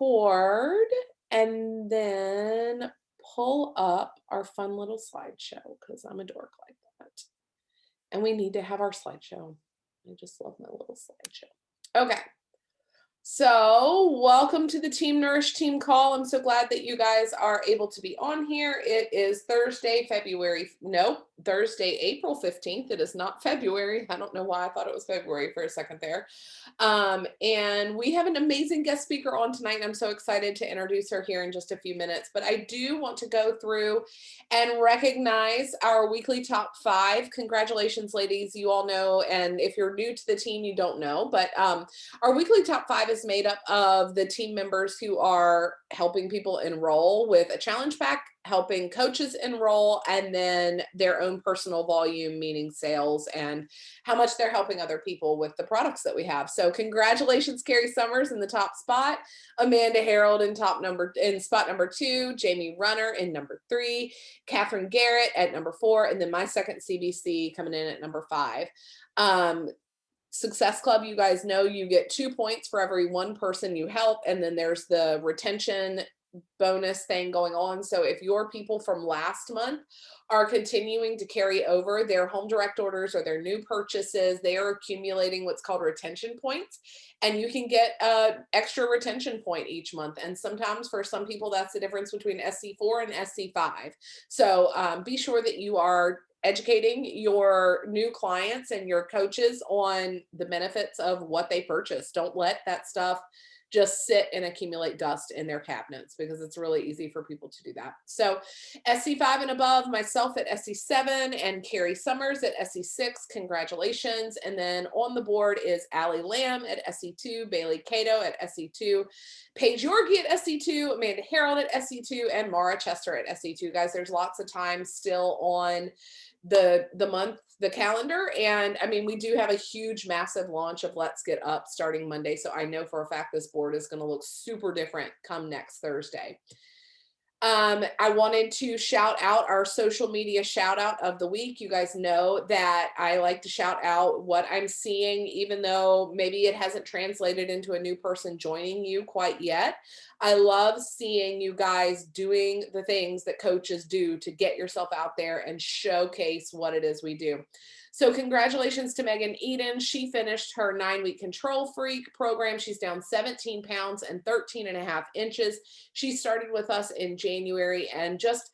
record and then pull up our fun little slideshow because I'm a dork like that. And we need to have our slideshow. I just love my little slideshow. Okay. So, welcome to the Team Nourished team call. I'm so glad that you guys are able to be on here. It is Thursday, Thursday, April 15th. It is not February. I don't know why I thought it was February for a second there. And we have an amazing guest speaker on tonight, and I'm so excited to introduce her here in just a few minutes. But I do want to go through and recognize our weekly top 5. Congratulations, ladies. You all know, and if you're new to the team, you don't know, but our weekly top 5 is made up of the team members who are helping people enroll with a challenge pack, helping coaches enroll, and then their own personal volume, meaning sales and how much they're helping other people with the products that we have. So congratulations, Carrie Summers in the top spot, Amanda Harold in spot number 2, Jamie Runner in number 3, Catherine Garrett at number 4, and then my second CBC coming in at number 5. Success Club, you guys know you get 2 points for every one person you help. And then there's the retention bonus thing going on. So if your people from last month are continuing to carry over their home direct orders or their new purchases, they are accumulating what's called retention points. And you can get an extra retention point each month. And sometimes for some people, that's the difference between SC4 and SC5. So be sure that you are educating your new clients and your coaches on the benefits of what they purchase. Don't let that stuff just sit and accumulate dust in their cabinets because it's really easy for people to do that. So SC5 and above, myself at SC7 and Carrie Summers at SC6, congratulations. And then on the board is Allie Lamb at SC2, Bailey Cato at SC2, Paige Yorkie at SC2, Amanda Harold at SC2, and Mara Chester at SC2. Guys, there's lots of time still on the calendar. And I mean, we do have a huge, massive launch of Let's Get Up starting Monday. So I know for a fact this board is going to look super different come next Thursday. I wanted to shout out our social media shout out of the week. You guys know that I like to shout out what I'm seeing, even though maybe it hasn't translated into a new person joining you quite yet. I love seeing you guys doing the things that coaches do to get yourself out there and showcase what it is we do. So congratulations to Megan Eden. She finished her 9-week Control Freak program. She's down 17 pounds and 13 and a half inches. She started with us in January, and just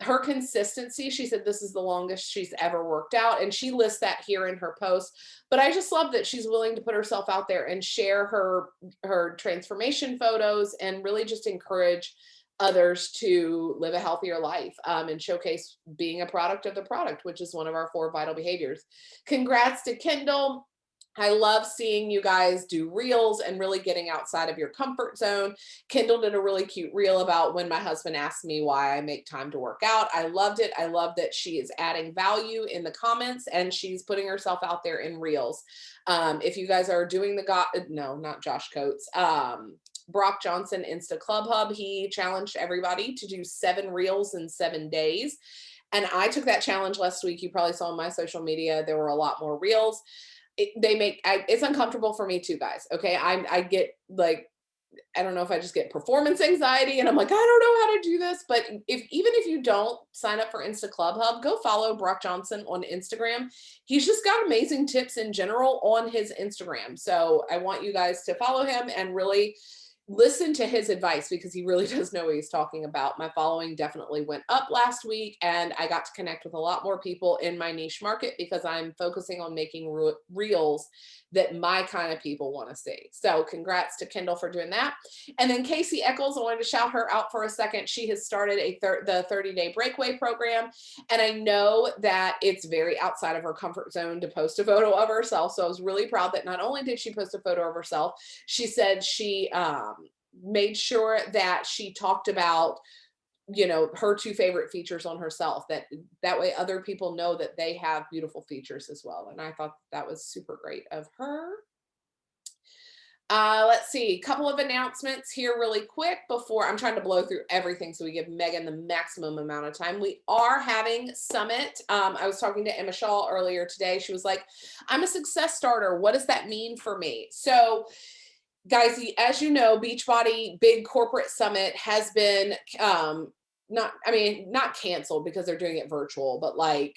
her consistency, she said this is the longest she's ever worked out, and she lists that here in her post. But I just love that she's willing to put herself out there and share her transformation photos and really just encourage others to live a healthier life and showcase being a product of the product, which is one of our 4 vital behaviors. Congrats to Kendall. I love seeing you guys do reels and really getting outside of your comfort zone. Kendall did a really cute reel about when my husband asked me why I make time to work out. I loved it. I love that she is adding value in the comments and she's putting herself out there in reels. If you guys are doing not Josh Coates, Brock Johnson Insta Club Hub, he challenged everybody to do 7 reels in 7 days. And I took that challenge last week. You probably saw on my social media, there were a lot more reels. It's uncomfortable for me too, guys. Okay. I get like, I don't know if I just get performance anxiety and I'm like, I don't know how to do this. But even if you don't sign up for Insta Club Hub, go follow Brock Johnson on Instagram. He's just got amazing tips in general on his Instagram. So I want you guys to follow him and really listen to his advice because he really does know what he's talking about. My following definitely went up last week and I got to connect with a lot more people in my niche market because I'm focusing on making reels that my kind of people want to see. So congrats to Kendall for doing that. And then Casey Eccles, I wanted to shout her out for a second. She has started the 30-day breakaway program. And I know that it's very outside of her comfort zone to post a photo of herself. So I was really proud that not only did she post a photo of herself, she said she made sure that she talked about her 2 favorite features on herself, that way other people know that they have beautiful features as well. And I thought that was super great of her. Let's see, a couple of announcements here really quick before I'm trying to blow through everything so we give Megan the maximum amount of time. We are having Summit. I was talking to Emma Shaw earlier today. She was like, I'm a success starter. What does that mean for me? So Guys, as you know, Beachbody big corporate summit has been not canceled because they're doing it virtual, but like,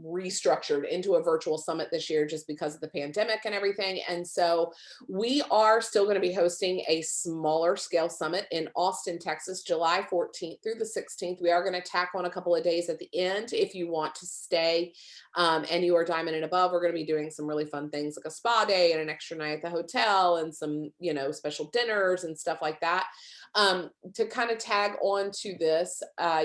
restructured into a virtual summit this year just because of the pandemic and everything. And so we are still going to be hosting a smaller scale summit in Austin, Texas, July 14th through the 16th. We are going to tack on a couple of days at the end if you want to stay and you are diamond and above. We're going to be doing some really fun things like a spa day and an extra night at the hotel and some, special dinners and stuff like that. To kind of tag on to this,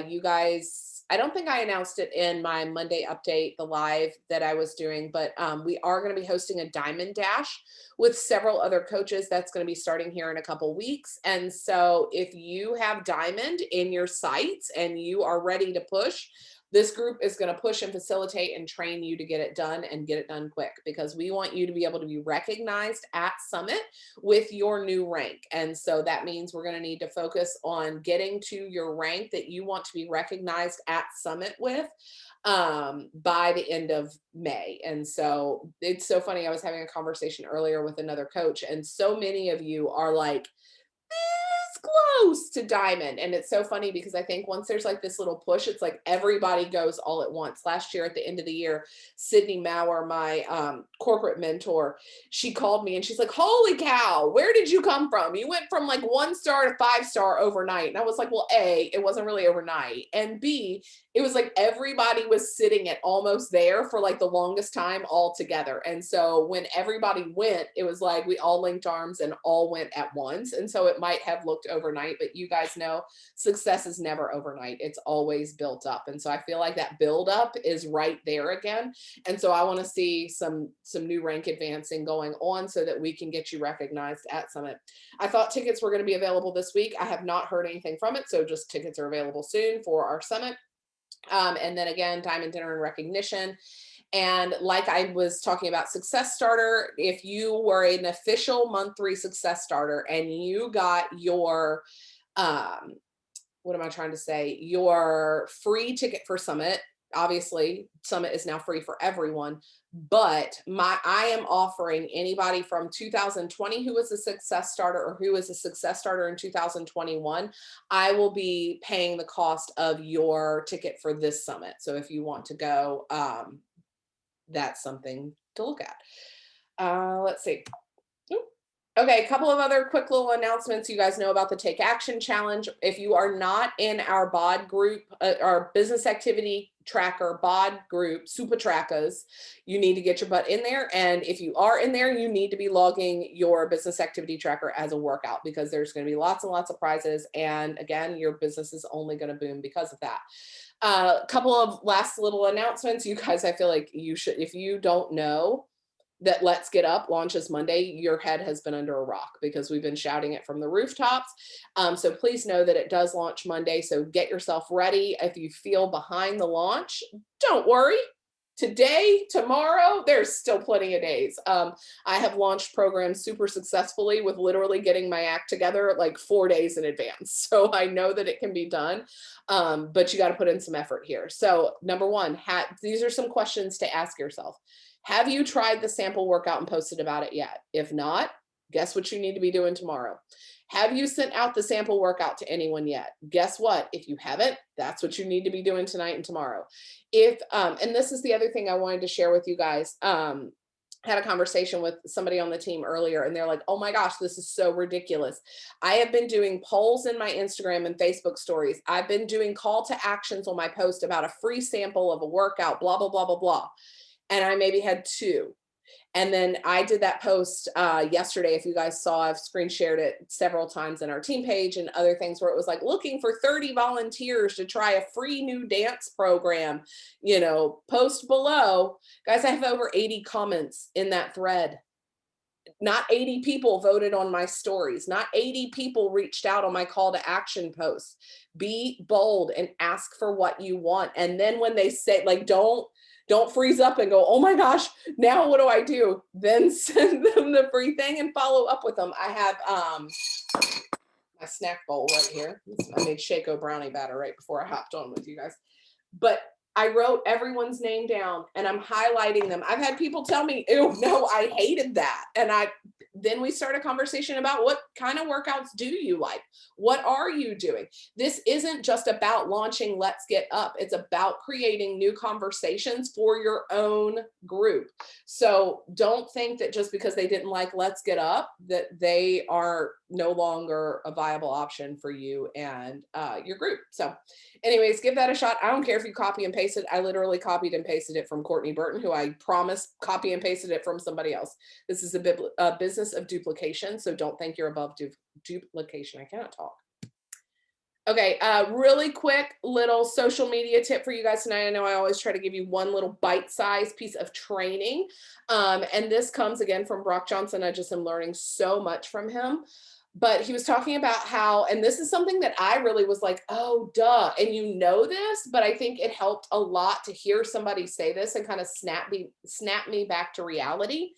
you guys, I don't think I announced it in my Monday update, the live that I was doing, but we are going to be hosting a Diamond Dash with several other coaches. That's going to be starting here in a couple weeks. And so if you have Diamond in your sights and you are ready to push, this group is going to push and facilitate and train you to get it done and get it done quick, because we want you to be able to be recognized at Summit with your new rank. And so that means we're going to need to focus on getting to your rank that you want to be recognized at Summit with by the end of May. And so it's so funny. I was having a conversation earlier with another coach, and so many of you are like, close to diamond. And it's so funny because I think once there's like this little push, it's like everybody goes all at once. Last year at the end of the year, Sydney Maurer, my corporate mentor, she called me and she's like, holy cow, where did you come from? You went from like 1-star to 5-star overnight. And I was like, well, A, it wasn't really overnight. And B, it was like everybody was sitting at almost there for like the longest time all together. And so when everybody went, it was like we all linked arms and all went at once. And so it might have looked overnight, but you guys know success is never overnight. It's always built up. And so I feel like that build up is right there again. And so I want to see some new rank advancing going on so that we can get you recognized at Summit. I thought tickets were going to be available this week. I have not heard anything from it. So just tickets are available soon for our Summit. And then again, Diamond Dinner and Recognition. And like I was talking about Success Starter, if you were an official month 3 Success Starter and you got your, what am I trying to say? Your free ticket for Summit. Obviously, Summit is now free for everyone, but I am offering anybody from 2020 who was a Success Starter or who is a Success Starter in 2021, I will be paying the cost of your ticket for this Summit. So if you want to go, that's something to look at. Let's see. Okay, a couple of other quick little announcements. You guys know about the Take Action Challenge. If you are not in our BOD group, our business activity tracker BOD group, Super Trackers, you need to get your butt in there. And if you are in there, you need to be logging your business activity tracker as a workout, because there's going to be lots and lots of prizes. And again, your business is only going to boom because of that. A couple of last little announcements. You guys, I feel like you should, if you don't know that Let's Get Up launches Monday, your head has been under a rock, because we've been shouting it from the rooftops. So please know that it does launch Monday. So get yourself ready. If you feel behind the launch, don't worry. Today, tomorrow, there's still plenty of days. I have launched programs super successfully with literally getting my act together like 4 days in advance. So I know that it can be done, but you got to put in some effort here. So number one, these are some questions to ask yourself. Have you tried the sample workout and posted about it yet? If not, guess what you need to be doing tomorrow? Have you sent out the sample workout to anyone yet? Guess what? If you haven't, that's what you need to be doing tonight and tomorrow. And this is the other thing I wanted to share with you guys. Had a conversation with somebody on the team earlier, and they're like, oh my gosh, this is so ridiculous. I have been doing polls in my Instagram and Facebook stories. I've been doing call to actions on my post about a free sample of a workout, blah, blah, blah, blah, blah. And I maybe had 2. And then I did that post yesterday. If you guys saw, I've screen shared it several times in our team page and other things, where it was like looking for 30 volunteers to try a free new dance program, post below. Guys, I have over 80 comments in that thread. Not 80 people voted on my stories. Not 80 people reached out on my call to action posts. Be bold and ask for what you want. And then when they say, like, don't freeze up and go, oh my gosh, now what do I do? Then send them the free thing and follow up with them. I have my snack bowl right here. I made Shaco brownie batter right before I hopped on with you guys. But I wrote everyone's name down and I'm highlighting them. I've had people tell me, ew, no, I hated that. And then we start a conversation about what kind of workouts do you like? What are you doing? This isn't just about launching Let's Get Up. It's about creating new conversations for your own group. So don't think that just because they didn't like Let's Get Up, that they are no longer a viable option for you and your group. So anyways, give that a shot. I don't care if you copy and paste it. I literally copied and pasted it from Courtney Burton, who I promised copy and pasted it from somebody else. This is a business of duplication. So don't think you're above duplication. I cannot talk. Okay, really quick little social media tip for you guys tonight. I know I always try to give you one little bite-sized piece of training. And this comes again from Brock Johnson. I just am learning so much from him. But he was talking about how, and this is something that I really was like, oh, duh. And you know this, but I think it helped a lot to hear somebody say this and kind of snap me back to reality,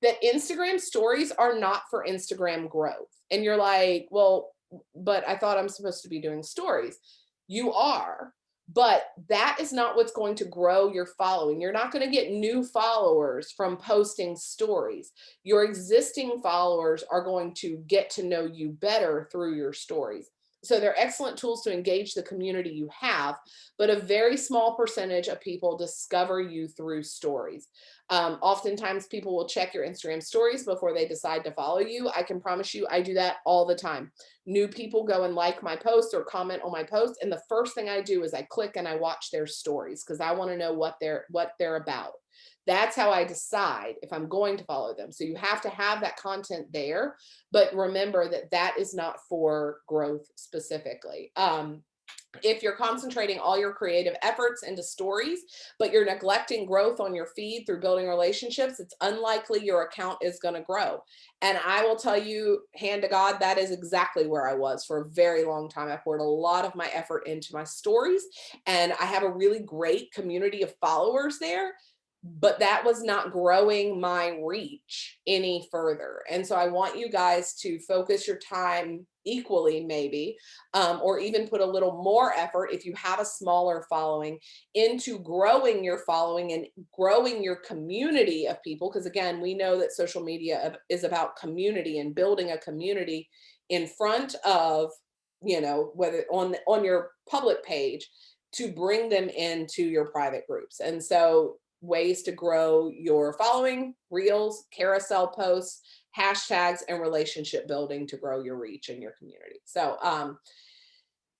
that Instagram stories are not for Instagram growth. And you're like, well, but I thought I'm supposed to be doing stories. You are, but that is not what's going to grow your following. You're not going to get new followers from posting stories. Your existing followers are going to get to know you better through your stories. So they're excellent tools to engage the community you have, but a very small percentage of people discover you through stories. Oftentimes people will check your Instagram stories before they decide to follow you. I can promise you, I do that all the time. New people go and like my post or comment on my post, and the first thing I do is I click and I watch their stories because I want to know what they're about. That's how I decide if I'm going to follow them. So you have to have that content there, but remember that that is not for growth specifically. If you're concentrating all your creative efforts into stories, but you're neglecting growth on your feed through building relationships, it's unlikely your account is going to grow. And I will tell you, hand to God, that is exactly where I was for a very long time. I poured a lot of my effort into my stories, and I have a really great community of followers there, but that was not growing my reach any further. And so I want you guys to focus your time equally, maybe, or even put a little more effort if you have a smaller following, into growing your following and growing your community of people. Because again, we know that social media is about community and building a community in front of, you know, whether on your public page, to bring them into your private groups. And so ways to grow your following: reels, carousel posts, hashtags, and relationship building to grow your reach in your community. So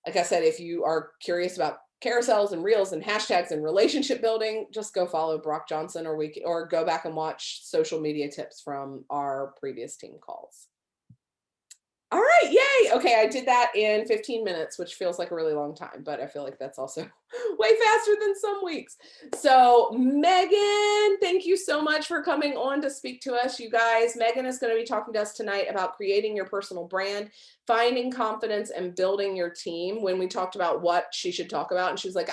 like I said, if you are curious about carousels and reels and hashtags and relationship building, just go follow Brock Johnson, or go back and watch social media tips from our previous team calls. All right, yay. Okay, I did that in 15 minutes, which feels like a really long time, but I feel like that's also way faster than some weeks. So Megan, thank you so much for coming on to speak to us, you guys. Megan is going to be talking to us tonight about creating your personal brand, finding confidence, and building your team. When we talked about what she should talk about, and she was like,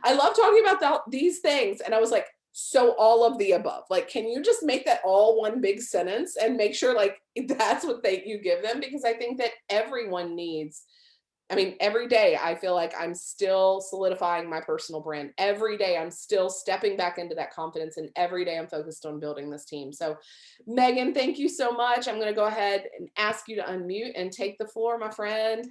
I love talking about these things. And I was like, so all of the above. Like, can you just make that all one big sentence and make sure like that's what you give them? Because I think that everyone needs, I mean, every day I feel like I'm still solidifying my personal brand. Every day I'm still stepping back into that confidence, and every day I'm focused on building this team. So Megan, thank you so much. I'm going to go ahead and ask you to unmute and take the floor, my friend.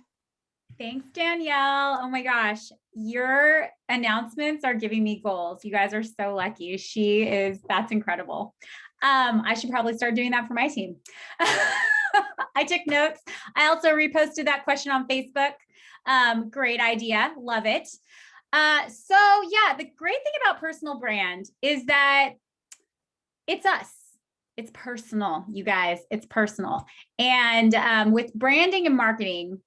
Thanks, Danielle. Oh my gosh, your announcements are giving me goals. You guys are so lucky. That's incredible. I should probably start doing that for my team. I took notes. I also reposted that question on Facebook. Great idea. Love it. So yeah, the great thing about personal brand is that it's us. It's personal, you guys. It's personal. And with branding and marketing,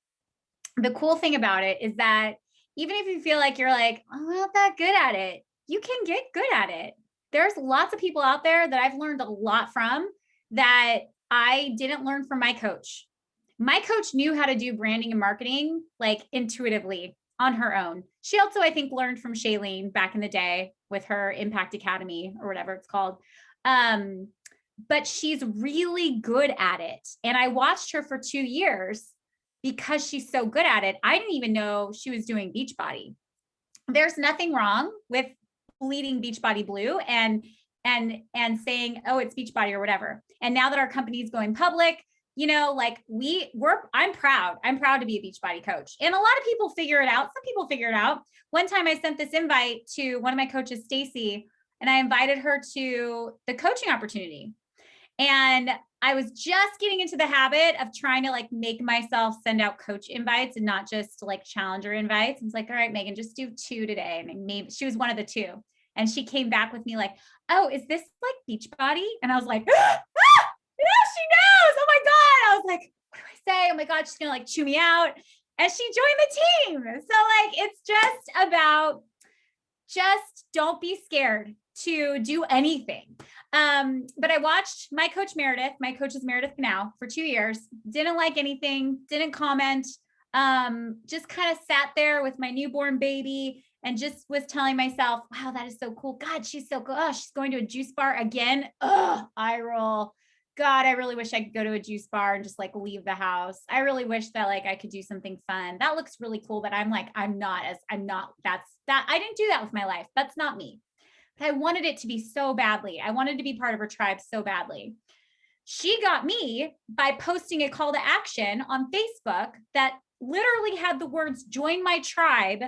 the cool thing about it is that even if you feel like you're like, oh, I'm not that good at it, you can get good at it. There's lots of people out there that I've learned a lot from that I didn't learn from my coach. My coach knew how to do branding and marketing like intuitively on her own. She also, I think, learned from Shailene back in the day with her Impact Academy or whatever it's called. But she's really good at it. And I watched her for 2 years because she's so good at it. I didn't even know she was doing Beachbody. There's nothing wrong with bleeding Beachbody blue and and saying, oh, it's Beachbody or whatever. And now that our company is going public, you know, like I'm proud to be a Beachbody coach. And a lot of people figure it out. Some people figure it out. One time I sent this invite to one of my coaches, Stacy, and I invited her to the coaching opportunity. And I was just getting into the habit of trying to like make myself send out coach invites and not just like challenger invites. I was like, all right, Megan, just do 2 today. And maybe she was one of the 2. And she came back with me like, oh, is this like Beachbody? And I was like, ah, yeah, she knows. Oh my God. I was like, what do I say? Oh my God, she's going to like chew me out. And she joined the team. So like, it's just about, just don't be scared to do anything. But I watched my coach is Meredith now for 2 years, didn't like anything, didn't comment, just kind of sat there with my newborn baby and just was telling myself, wow, that is so cool. God, she's so cool. Oh, she's going to a juice bar again. Oh, eye roll. God, I really wish I could go to a juice bar and just like leave the house. I really wish that like I could do something fun. That looks really cool, but I'm like, I didn't do that with my life. That's not me. But I wanted it to be so badly. I wanted to be part of her tribe so badly. She got me by posting a call to action on Facebook that literally had the words "join my tribe,"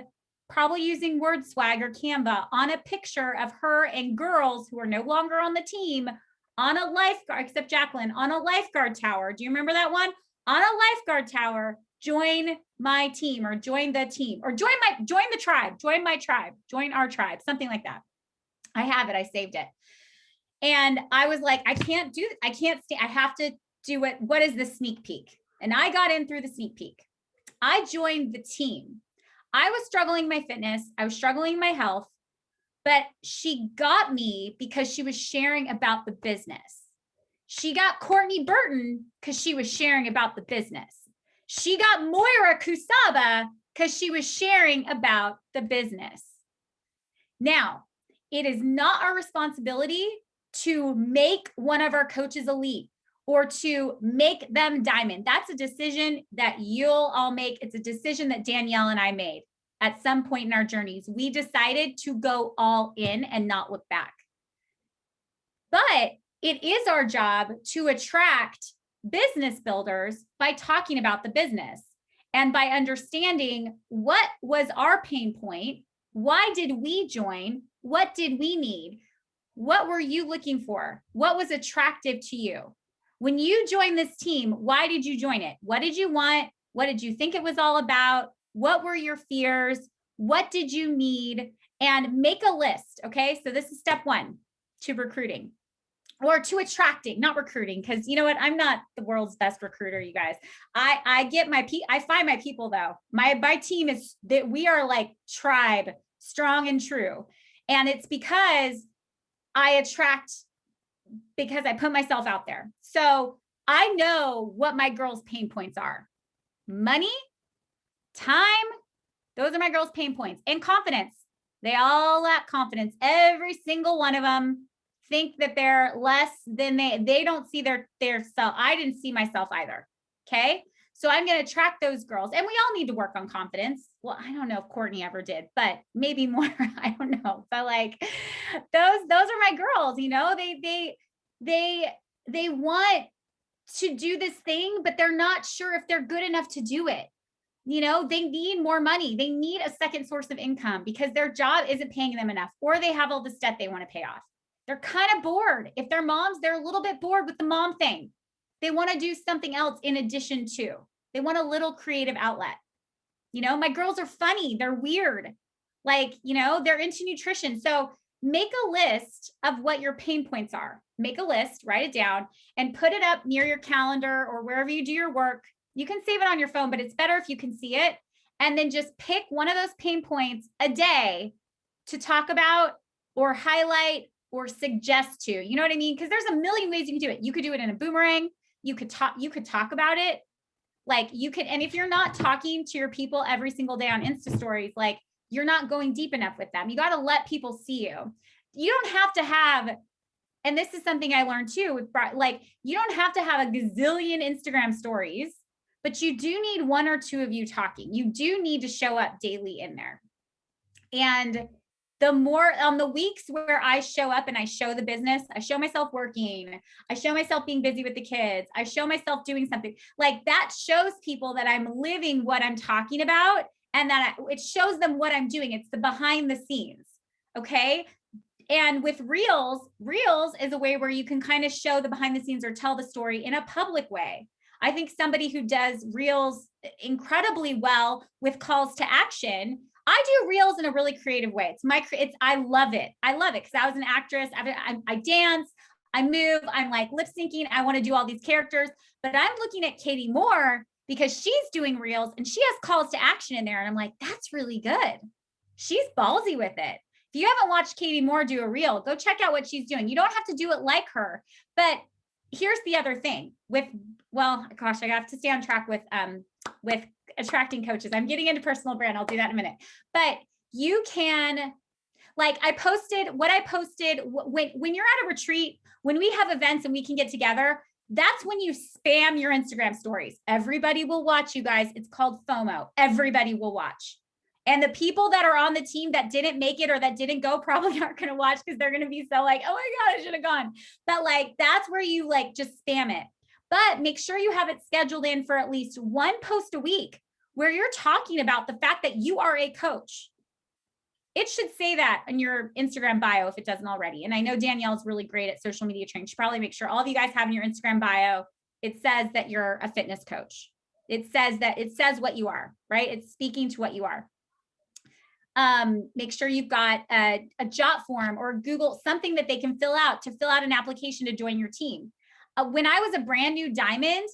probably using Word Swag or Canva, on a picture of her and girls who are no longer on the team on a lifeguard, except Jacqueline, on a lifeguard tower. Do you remember that one? On a lifeguard tower, join my team or join the team or join the tribe, join my tribe, join our tribe, something like that. I have it. I saved it. And I was like, I have to do it. What is the sneak peek? And I got in through the sneak peek. I joined the team. I was struggling my fitness. I was struggling my health, but she got me because she was sharing about the business. She got Courtney Burton because she was sharing about the business. She got Moira Kusaba because she was sharing about the business. Now, it is not our responsibility to make one of our coaches elite or to make them diamond. That's a decision that you'll all make. It's a decision that Danielle and I made at some point in our journeys. We decided to go all in and not look back. But it is our job to attract business builders by talking about the business and by understanding what was our pain point. Why did we join? What did we need? What were you looking for? What was attractive to you? When you joined this team, why did you join it? What did you want? What did you think it was all about? What were your fears? What did you need? And make a list. Okay. So this is step 1 to recruiting or to attracting, not recruiting. Because you know what? I'm not the world's best recruiter, you guys. I find my people though. My team is that we are like tribe, strong and true. And it's because I attract, because I put myself out there. So I know what my girls' pain points are. Money, time, those are my girls' pain points. And confidence. They all lack confidence. Every single one of them think that they're less than they don't see their self. I didn't see myself either. Okay. So I'm going to attract those girls, and we all need to work on confidence. Well, I don't know if Courtney ever did, but maybe more. I don't know. But like those are my girls, you know, they want to do this thing, but they're not sure if they're good enough to do it. You know, they need more money. They need a second source of income because their job isn't paying them enough, or they have all this debt they want to pay off. They're kind of bored. If they're moms, they're a little bit bored with the mom thing. They want to do something else in addition to. They want a little creative outlet. You know, my girls are funny. They're weird. Like, you know, they're into nutrition. So make a list of what your pain points are. Make a list, write it down, and put it up near your calendar or wherever you do your work. You can save it on your phone, but it's better if you can see it. And then just pick one of those pain points a day to talk about or highlight or suggest to. You know what I mean? Because there's a million ways you can do it. You could do it in a boomerang. You could talk about it. Like you could, and if you're not talking to your people every single day on Insta stories, like you're not going deep enough with them. You got to let people see you. You don't have to have, and this is something I learned too, with like, you don't have to have a gazillion Instagram stories, but you do need 1 or 2 of you talking. You do need to show up daily in there. And the more on the weeks where I show up and I show the business, I show myself working, I show myself being busy with the kids, I show myself doing something like that, shows people that I'm living what I'm talking about, and that it shows them what I'm doing. It's the behind the scenes. Okay. And with reels is a way where you can kind of show the behind the scenes or tell the story in a public way. I think somebody who does reels incredibly well with calls to action. I do reels in a really creative way. I love it. I love it because I was an actress. I dance, I move, I'm like lip syncing. I want to do all these characters, but I'm looking at Katie Moore because she's doing reels and she has calls to action in there. And I'm like, that's really good. She's ballsy with it. If you haven't watched Katie Moore do a reel, go check out what she's doing. You don't have to do it like her, but here's the other thing well, gosh, I have to stay on track with attracting coaches. I'm getting into personal brand. I'll do that in a minute, but you can, like I posted when you're at a retreat, when we have events and we can get together, that's when you spam your Instagram stories. Everybody will watch, you guys. It's called FOMO. Everybody will watch. And the people that are on the team that didn't make it or that didn't go probably aren't going to watch because they're going to be so like, oh my God, I should have gone. But like, that's where you like just spam it. But make sure you have it scheduled in for at least one post a week where you're talking about the fact that you are a coach. It should say that in your Instagram bio if it doesn't already. And I know Danielle's really great at social media training. She probably make sure all of you guys have in your Instagram bio, it says that you're a fitness coach. It says what you are, right? It's speaking to what you are. Make sure you've got a Jot form or Google, something that they can fill out an application to join your team. When I was a brand new diamond,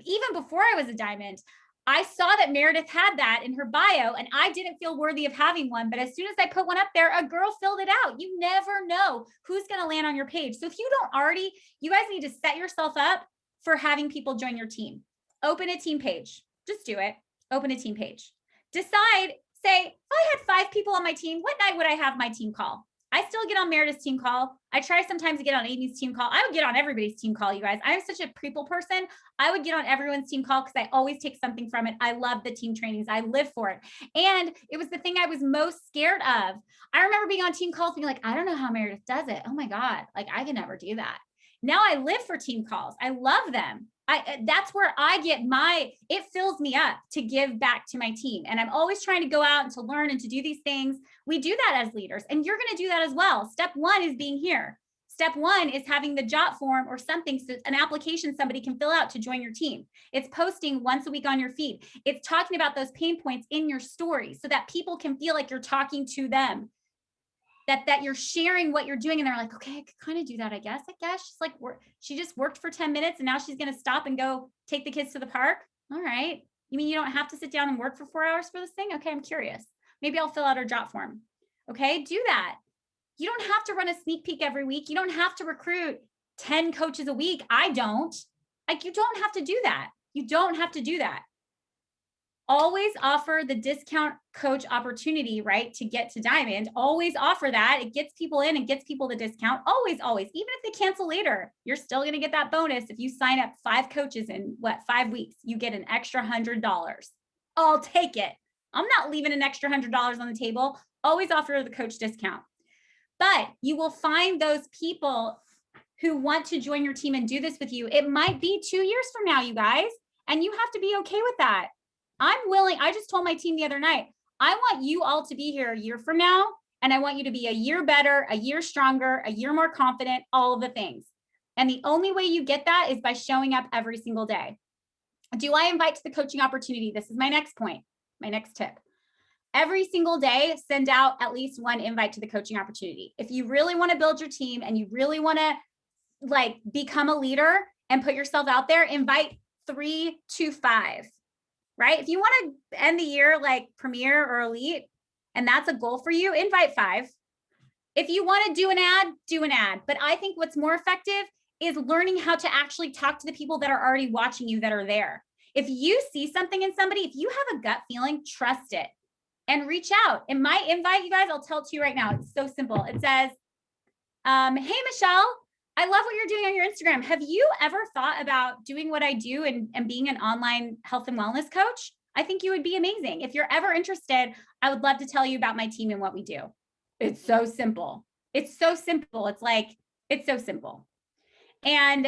even before I was a diamond, I saw that Meredith had that in her bio and I didn't feel worthy of having one. But as soon as I put one up there, a girl filled it out. You never know who's going to land on your page. So if you don't already, you guys need to set yourself up for having people join your team. Open a team page. Just do it. Open a team page. Decide, say, if I had 5 people on my team, what night would I have my team call? I still get on Meredith's team call. I try sometimes to get on Amy's team call. I would get on everybody's team call, you guys. I'm such a people person. I would get on everyone's team call because I always take something from it. I love the team trainings. I live for it. And it was the thing I was most scared of. I remember being on team calls being like, I don't know how Meredith does it. Oh my God, like I can never do that. Now I live for team calls. I love them. That's where I get it fills me up to give back to my team. And I'm always trying to go out and to learn and to do these things. We do that as leaders and you're going to do that as well. Step 1 is being here. Step 1 is having the Jot form or something, an application somebody can fill out to join your team. It's posting once a week on your feed. It's talking about those pain points in your story so that people can feel like you're talking to them. That you're sharing what you're doing and they're like, okay, I could kind of do that, I guess. She's like, she just worked for 10 minutes and now she's going to stop and go take the kids to the park. All right. You mean you don't have to sit down and work for 4 hours for this thing? Okay, I'm curious. Maybe I'll fill out her Jot form. Okay, do that. You don't have to run a sneak peek every week. You don't have to recruit 10 coaches a week. I don't. Like, you don't have to do that. You don't have to do that. Always offer the discount coach opportunity, right? To get to diamond, always offer that. It gets people in and gets people the discount. Always, always, even if they cancel later, you're still going to get that bonus. If you sign up 5 coaches in 5 weeks, you get an extra $100. I'll take it. I'm not leaving an extra $100 on the table. Always offer the coach discount. But you will find those people who want to join your team and do this with you. It might be 2 years from now, you guys, and you have to be okay with that. I'm willing. I just told my team the other night, I want you all to be here a year from now. And I want you to be a year better, a year stronger, a year more confident, all of the things. And the only way you get that is by showing up every single day. Do I invite to the coaching opportunity? This is my next point, my next tip. Every single day, send out at least 1 invite to the coaching opportunity. If you really want to build your team and you really want to like become a leader and put yourself out there, invite 3 to 5. Right? If you want to end the year like premier or elite, and that's a goal for you, invite 5. If you want to do an ad, do an ad. But I think what's more effective is learning how to actually talk to the people that are already watching you that are there. If you see something in somebody, if you have a gut feeling, trust it and reach out. In my invite, you guys, I'll tell it to you right now. It's so simple. It says, hey, Michelle, I love what you're doing on your Instagram. Have you ever thought about doing what I do and being an online health and wellness coach? I think you would be amazing. If you're ever interested, I would love to tell you about my team and what we do. It's so simple. It's so simple. It's so simple. And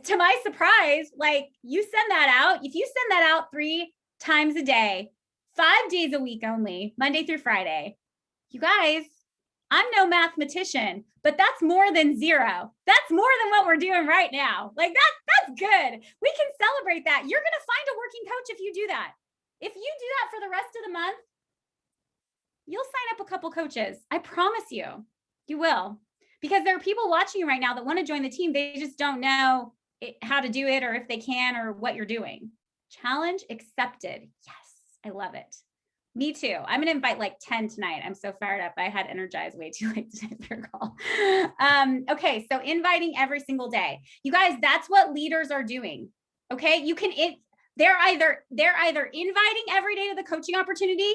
to my surprise, like you send that out, if you send that out 3 times a day, 5 days a week only, Monday through Friday, you guys, I'm no mathematician, but that's more than 0. That's more than what we're doing right now. Like that's good. We can celebrate that. You're going to find a working coach if you do that. If you do that for the rest of the month, you'll sign up a couple coaches. I promise you, you will. Because there are people watching you right now that want to join the team. They just don't know how to do it or if they can or what you're doing. Challenge accepted. Yes, I love it. Me too. I'm going to invite like 10 tonight. I'm so fired up. I had energized way too late today for your call. Okay, so inviting every single day. You guys, that's what leaders are doing. Okay, you can, they're either inviting every day to the coaching opportunity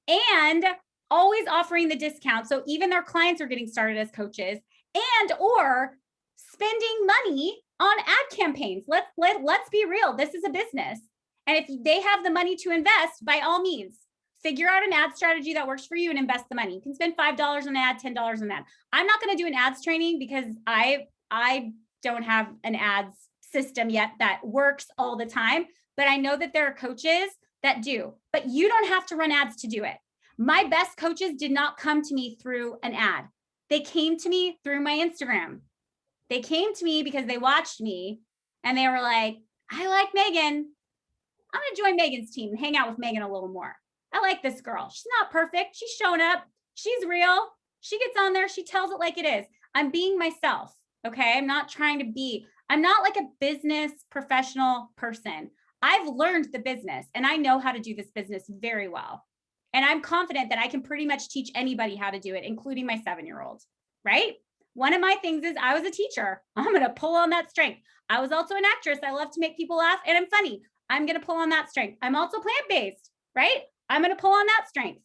and always offering the discount. So even their clients are getting started as coaches and or spending money on ad campaigns. Let's be real. This is a business. And if they have the money to invest, by all means, figure out an ad strategy that works for you and invest the money. You can spend $5 on an ad, $10 on an ad. I'm not going to do an ads training because I don't have an ads system yet that works all the time, but I know that there are coaches that do, but you don't have to run ads to do it. My best coaches did not come to me through an ad. They came to me through my Instagram. They came to me because they watched me and they were like, I like Megan. I'm going to join Megan's team and hang out with Megan a little more. I like this girl. She's not perfect. She's showing up. She's real. She gets on there. She tells it like it is. I'm being myself. Okay. I'm not like a business professional person. I've learned the business and I know how to do this business very well. And I'm confident that I can pretty much teach anybody how to do it, including my 7-year-old, right? One of my things is I was a teacher. I'm going to pull on that strength. I was also an actress. I love to make people laugh and I'm funny. I'm going to pull on that strength. I'm also plant-based, right? I'm going to pull on that strength.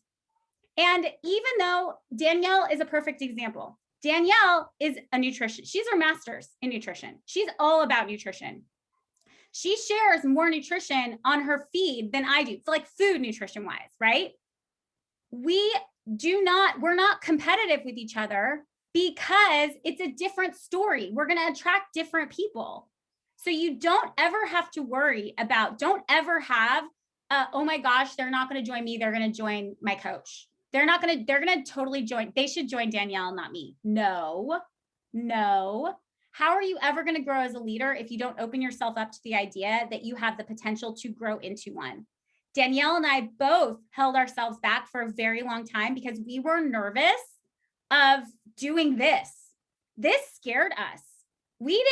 And even though Danielle is a perfect example, Danielle is a nutrition. She's her master's in nutrition. She's all about nutrition. She shares more nutrition on her feed than I do. So like food nutrition wise, right? We're not competitive with each other because it's a different story. We're going to attract different people. So you don't ever have to worry about, don't ever have, oh my gosh, they're not going to join me. They're going to join my coach. They're going to totally join. They should join Danielle, not me. No. How are you ever going to grow as a leader if you don't open yourself up to the idea that you have the potential to grow into one? Danielle and I both held ourselves back for a very long time because we were nervous of doing this. This scared us. We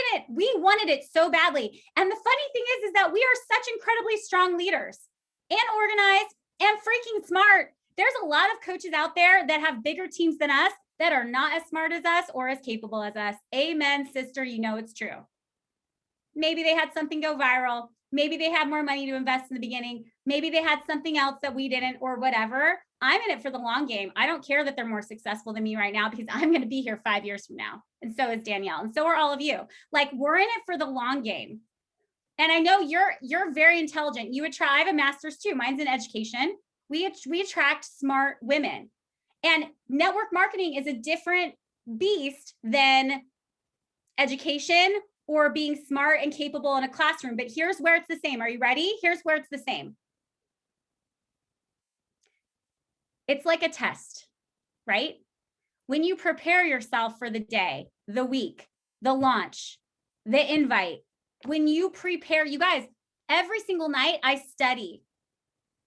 wanted it so badly. And the funny thing is that we are such incredibly strong leaders and organized and freaking smart. There's a lot of coaches out there that have bigger teams than us that are not as smart as us or as capable as us. Amen, sister. You know it's true. Maybe they had something go viral. Maybe they had more money to invest in the beginning. Maybe they had something else that we didn't or whatever. I'm in it for the long game. I don't care that they're more successful than me right now because I'm going to be here 5 years from now. And so is Danielle. And so are all of you. Like we're in it for the long game. And I know you're very intelligent. I have a master's too. Mine's in education. We attract smart women. And network marketing is a different beast than education or being smart and capable in a classroom. But here's where it's the same. Are you ready? Here's where it's the same. It's like a test, right? When you prepare yourself for the day, the week, the launch, the invite, when you prepare, you guys, every single night I study.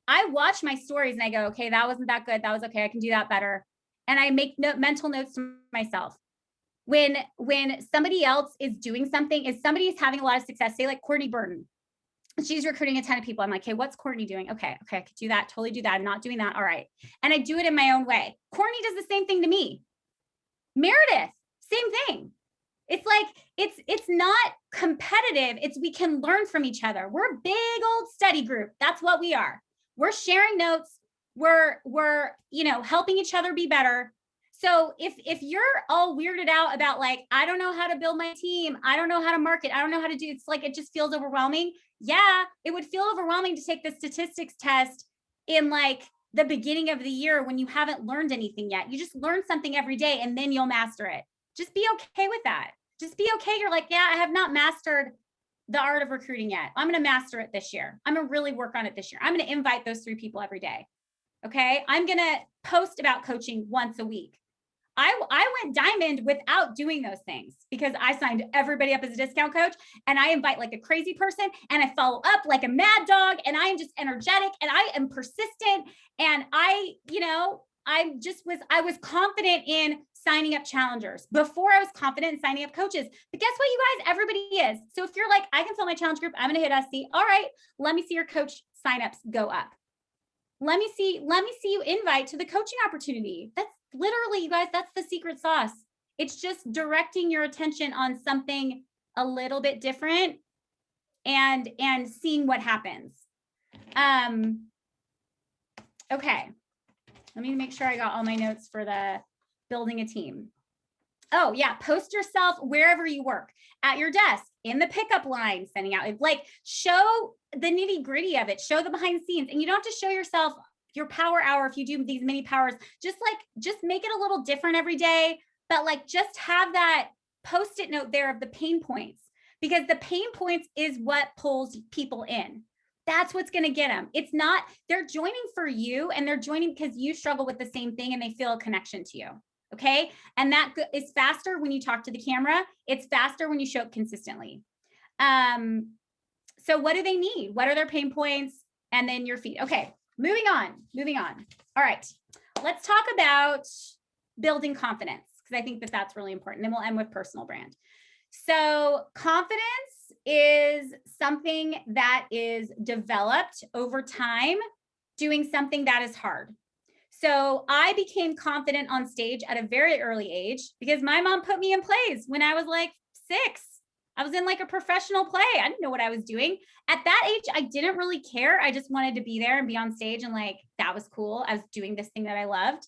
I watch my stories and I go, okay, that wasn't that good. That was okay. I can do that better. And I make mental notes to myself. When somebody else is doing something, if somebody is having a lot of success, say like Courtney Burton, she's recruiting a ton of people. I'm like, hey, what's Courtney doing? Okay, I could do that. Totally do that. I'm not doing that. All right. And I do it in my own way. Courtney does the same thing to me. Meredith, same thing. It's like, it's not competitive. We can learn from each other. We're a big old study group. That's what we are. We're sharing notes. We're helping each other be better. So if you're all weirded out about like, I don't know how to build my team, I don't know how to market, I don't know how to do, it's like, it just feels overwhelming. Yeah, it would feel overwhelming to take the statistics test in like the beginning of the year when you haven't learned anything yet. You just learn something every day and then you'll master it. Just be okay with that. Just be okay. You're like, yeah, I have not mastered the art of recruiting yet. I'm going to master it this year. I'm going to really work on it this year. I'm going to invite those 3 people every day. Okay. I'm going to post about coaching once a week. I went diamond without doing those things because I signed everybody up as a discount coach and I invite like a crazy person and I follow up like a mad dog and I am just energetic and I am persistent. And I was confident in signing up challengers before I was confident in signing up coaches. But guess what, you guys, everybody is. So if you're like, I can fill my challenge group, I'm going to hit SC. All right, let me see your coach signups go up. Let me see you invite to the coaching opportunity. That's literally, you guys, that's the secret sauce. It's just directing your attention on something a little bit different and seeing what happens. Okay. Let me make sure I got all my notes for the building a team. Oh yeah, post yourself wherever you work, at your desk, in the pickup line, sending out, like show the nitty gritty of it, show the behind the scenes. And you don't have to show yourself your power hour if you do these mini powers, just make it a little different every day, but like just have that post-it note there of the pain points, because the pain points is what pulls people in. That's what's going to get them. It's not, they're joining for you and they're joining because you struggle with the same thing and they feel a connection to you. Okay. And that is faster when you talk to the camera. It's faster when you show up consistently. So what do they need? What are their pain points? And then your feet. Okay. Moving on. All right. Let's talk about building confidence, because I think that that's really important. Then we'll end with personal brand. So confidence is something that is developed over time doing something that is hard. So I became confident on stage at a very early age because my mom put me in plays when I was like 6. I was in like a professional play. I didn't know what I was doing. At that age, I didn't really care. I just wanted to be there and be on stage and like, that was cool. I was doing this thing that I loved.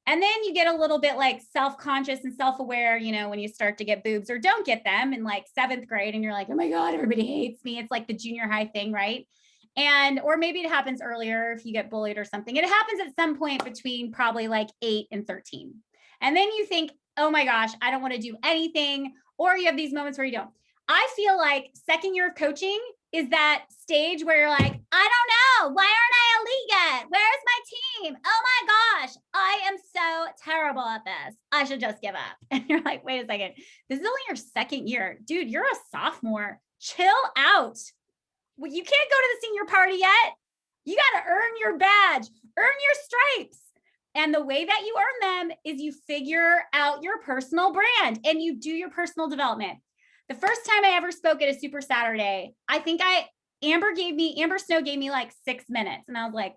And then you get a little bit like self-conscious and self-aware, you know, when you start to get boobs or don't get them in like 7th grade and you're like, oh my God, everybody hates me. It's like the junior high thing, right? And, or maybe it happens earlier if you get bullied or something. It happens at some point between probably like 8 and 13. And then you think, oh my gosh, I don't want to do anything. Or you have these moments where you don't. I feel like 2nd year of coaching is that stage where you're like, I don't know. Why aren't I elite yet? Where's my team? Oh my gosh, I am so terrible at this. I should just give up. And you're like, wait a second. This is only your 2nd year. Dude, you're a sophomore. Chill out. Well, you can't go to the senior party yet. You got to earn your badge, earn your stripes. And the way that you earn them is you figure out your personal brand and you do your personal development. The first time I ever spoke at a Super Saturday, I think Amber Snow gave me like 6 minutes. And I was like,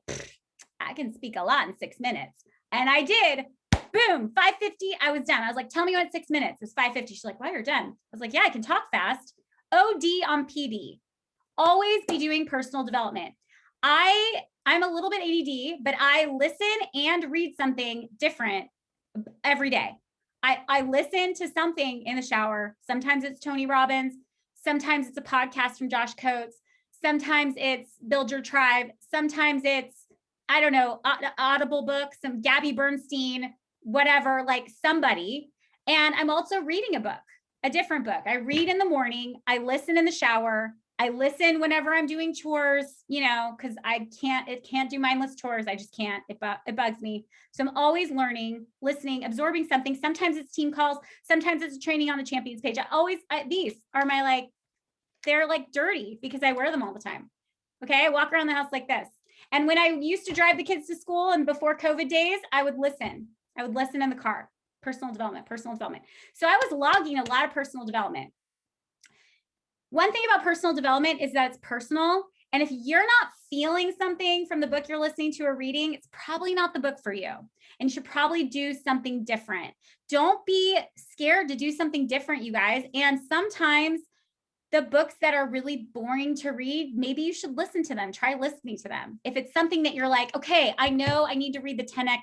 I can speak a lot in 6 minutes. And I did. Boom, 5:50, I was done. I was like, tell me what 6 minutes. It's 5:50. She's like, wow, you're done. I was like, yeah, I can talk fast. OD on PD. Always be doing personal development. I'm a little bit ADD, but I listen and read something different every day. I listen to something in the shower. Sometimes it's Tony Robbins. Sometimes it's a podcast from Josh Coates. Sometimes it's Build Your Tribe. Sometimes it's, I don't know, Audible books, some Gabby Bernstein, whatever, like somebody. And I'm also reading a book, a different book. I read in the morning. I listen in the shower. I listen whenever I'm doing chores, you know, because it can't do mindless chores. I just can't. It bugs me. So I'm always learning, listening, absorbing something. Sometimes it's team calls. Sometimes it's training on the champions page. These are my they're like dirty because I wear them all the time. Okay. I walk around the house like this. And when I used to drive the kids to school and before COVID days, I would listen in the car. Personal development. So I was logging a lot of personal development. One thing about personal development is that it's personal. And if you're not feeling something from the book you're listening to or reading, it's probably not the book for you. And you should probably do something different. Don't be scared to do something different, you guys. And sometimes the books that are really boring to read, maybe you should listen to them. Try listening to them. If it's something that you're like, okay, I know I need to read the 10X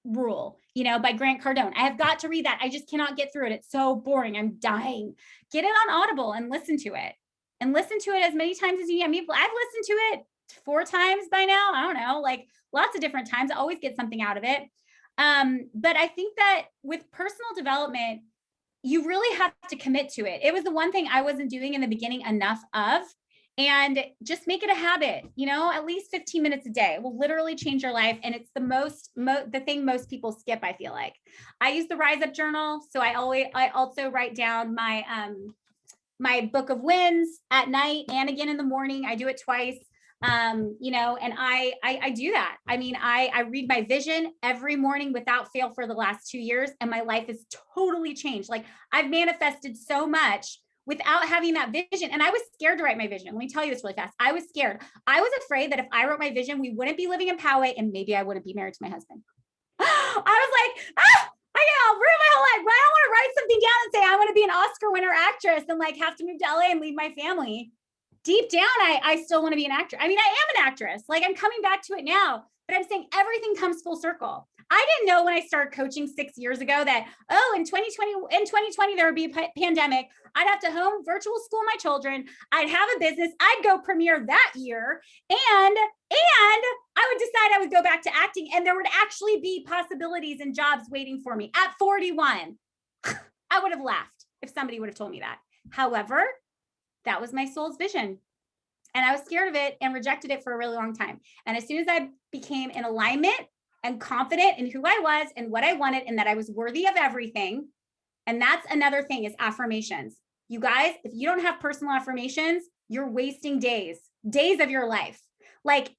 Rule, you know, by Grant Cardone. I have got to read that. I just cannot get through it. It's so boring. I'm dying. Get it on Audible and listen to it. And listen to it as many times as you need. I mean, I've listened to it 4 times by now. I don't know, like lots of different times. I always get something out of it. But I think that with personal development, you really have to commit to it. It was the one thing I wasn't doing in the beginning enough of, and just make it a habit, at least 15 minutes a day. It will literally change your life. And it's the thing most people skip, I feel like. I use the Rise Up Journal. So I also write down my book of wins at night and again in the morning. I do it twice. And I do that. I mean, I read my vision every morning without fail for the last 2 years, and my life is totally changed. Like, I've manifested so much without having that vision. And I was scared to write my vision. Let me tell you this really fast. I was scared. I was afraid that if I wrote my vision, we wouldn't be living in Poway, and maybe I wouldn't be married to my husband. I was like, I'll ruin my whole life. I don't want to write something down and say I want to be an Oscar winner actress and like have to move to LA and leave my family. Deep down, I still want to be an actor. I mean, I am an actress. Like, I'm coming back to it now, but I'm saying everything comes full circle. I didn't know when I started coaching 6 years ago that, in 2020, there would be a pandemic. I'd have to home virtual school my children. I'd have a business. I'd go premiere that year. And I would decide I would go back to acting, and there would actually be possibilities and jobs waiting for me at 41. I would have laughed if somebody would have told me that. However, that was my soul's vision. And I was scared of it and rejected it for a really long time. And as soon as I became in alignment and confident in who I was and what I wanted and that I was worthy of everything, and that's another thing, is affirmations. You guys, if you don't have personal affirmations, you're wasting days of your life. Like,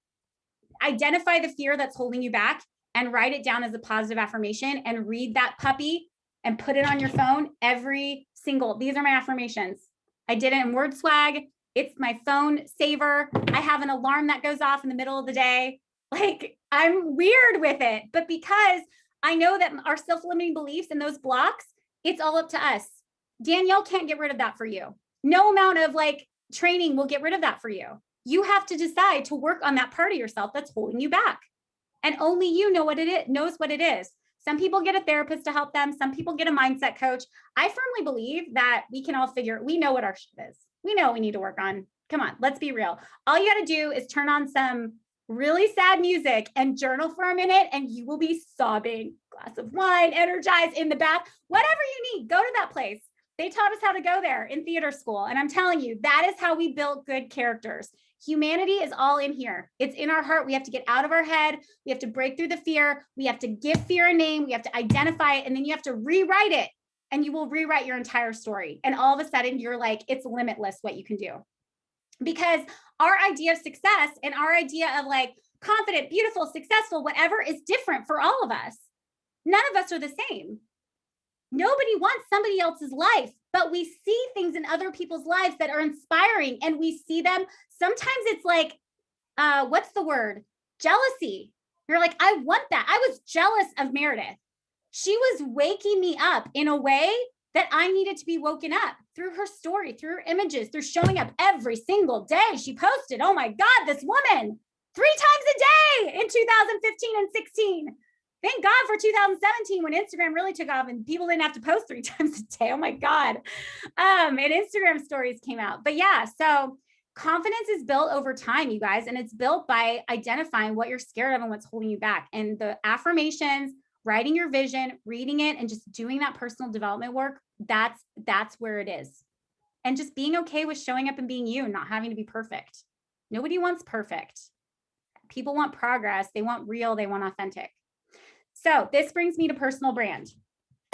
identify the fear that's holding you back and write it down as a positive affirmation and read that puppy and put it on your phone these are my affirmations. I did it in Word Swag. It's my phone saver. I have an alarm that goes off in the middle of the day. Like, I'm weird with it, but because I know that our self-limiting beliefs and those blocks, it's all up to us. Danielle can't get rid of that for you. No amount of training will get rid of that for you. You have to decide to work on that part of yourself that's holding you back. And only you know knows what it is. Some people get a therapist to help them. Some people get a mindset coach. I firmly believe that we can all we know what our shit is. We know what we need to work on. Come on, let's be real. All you got to do is turn on some really sad music and journal for a minute, and you will be sobbing. Glass of wine, energized, in the bath, whatever you need, go to that place. They taught us how to go there in theater school. And I'm telling you, that is how we build good characters. Humanity is all in here. It's in our heart. We have to get out of our head. We have to break through the fear. We have to give fear a name. We have to identify it. And then you have to rewrite it. And you will rewrite your entire story. And all of a sudden, you're like, it's limitless what you can do. Because our idea of success and our idea of confident, beautiful, successful, whatever, is different for all of us. None of us are the same. Nobody wants somebody else's life, but we see things in other people's lives that are inspiring, and we see them. Sometimes it's what's the word? Jealousy. You're like, I want that. I was jealous of Meredith. She was waking me up in a way that I needed to be woken up through her story, through her images, through showing up every single day. She posted, oh my God, this woman 3 times a day in 2015 and 16. Thank God for 2017 when Instagram really took off and people didn't have to post 3 times a day. Oh my God. And Instagram stories came out. But yeah, so confidence is built over time, you guys, and it's built by identifying what you're scared of and what's holding you back. And the affirmations, writing your vision, reading it, and just doing that personal development work, that's where it is. And just being okay with showing up and being you, not having to be perfect. Nobody wants perfect. People want progress. They want real. They want authentic. So this brings me to personal brand.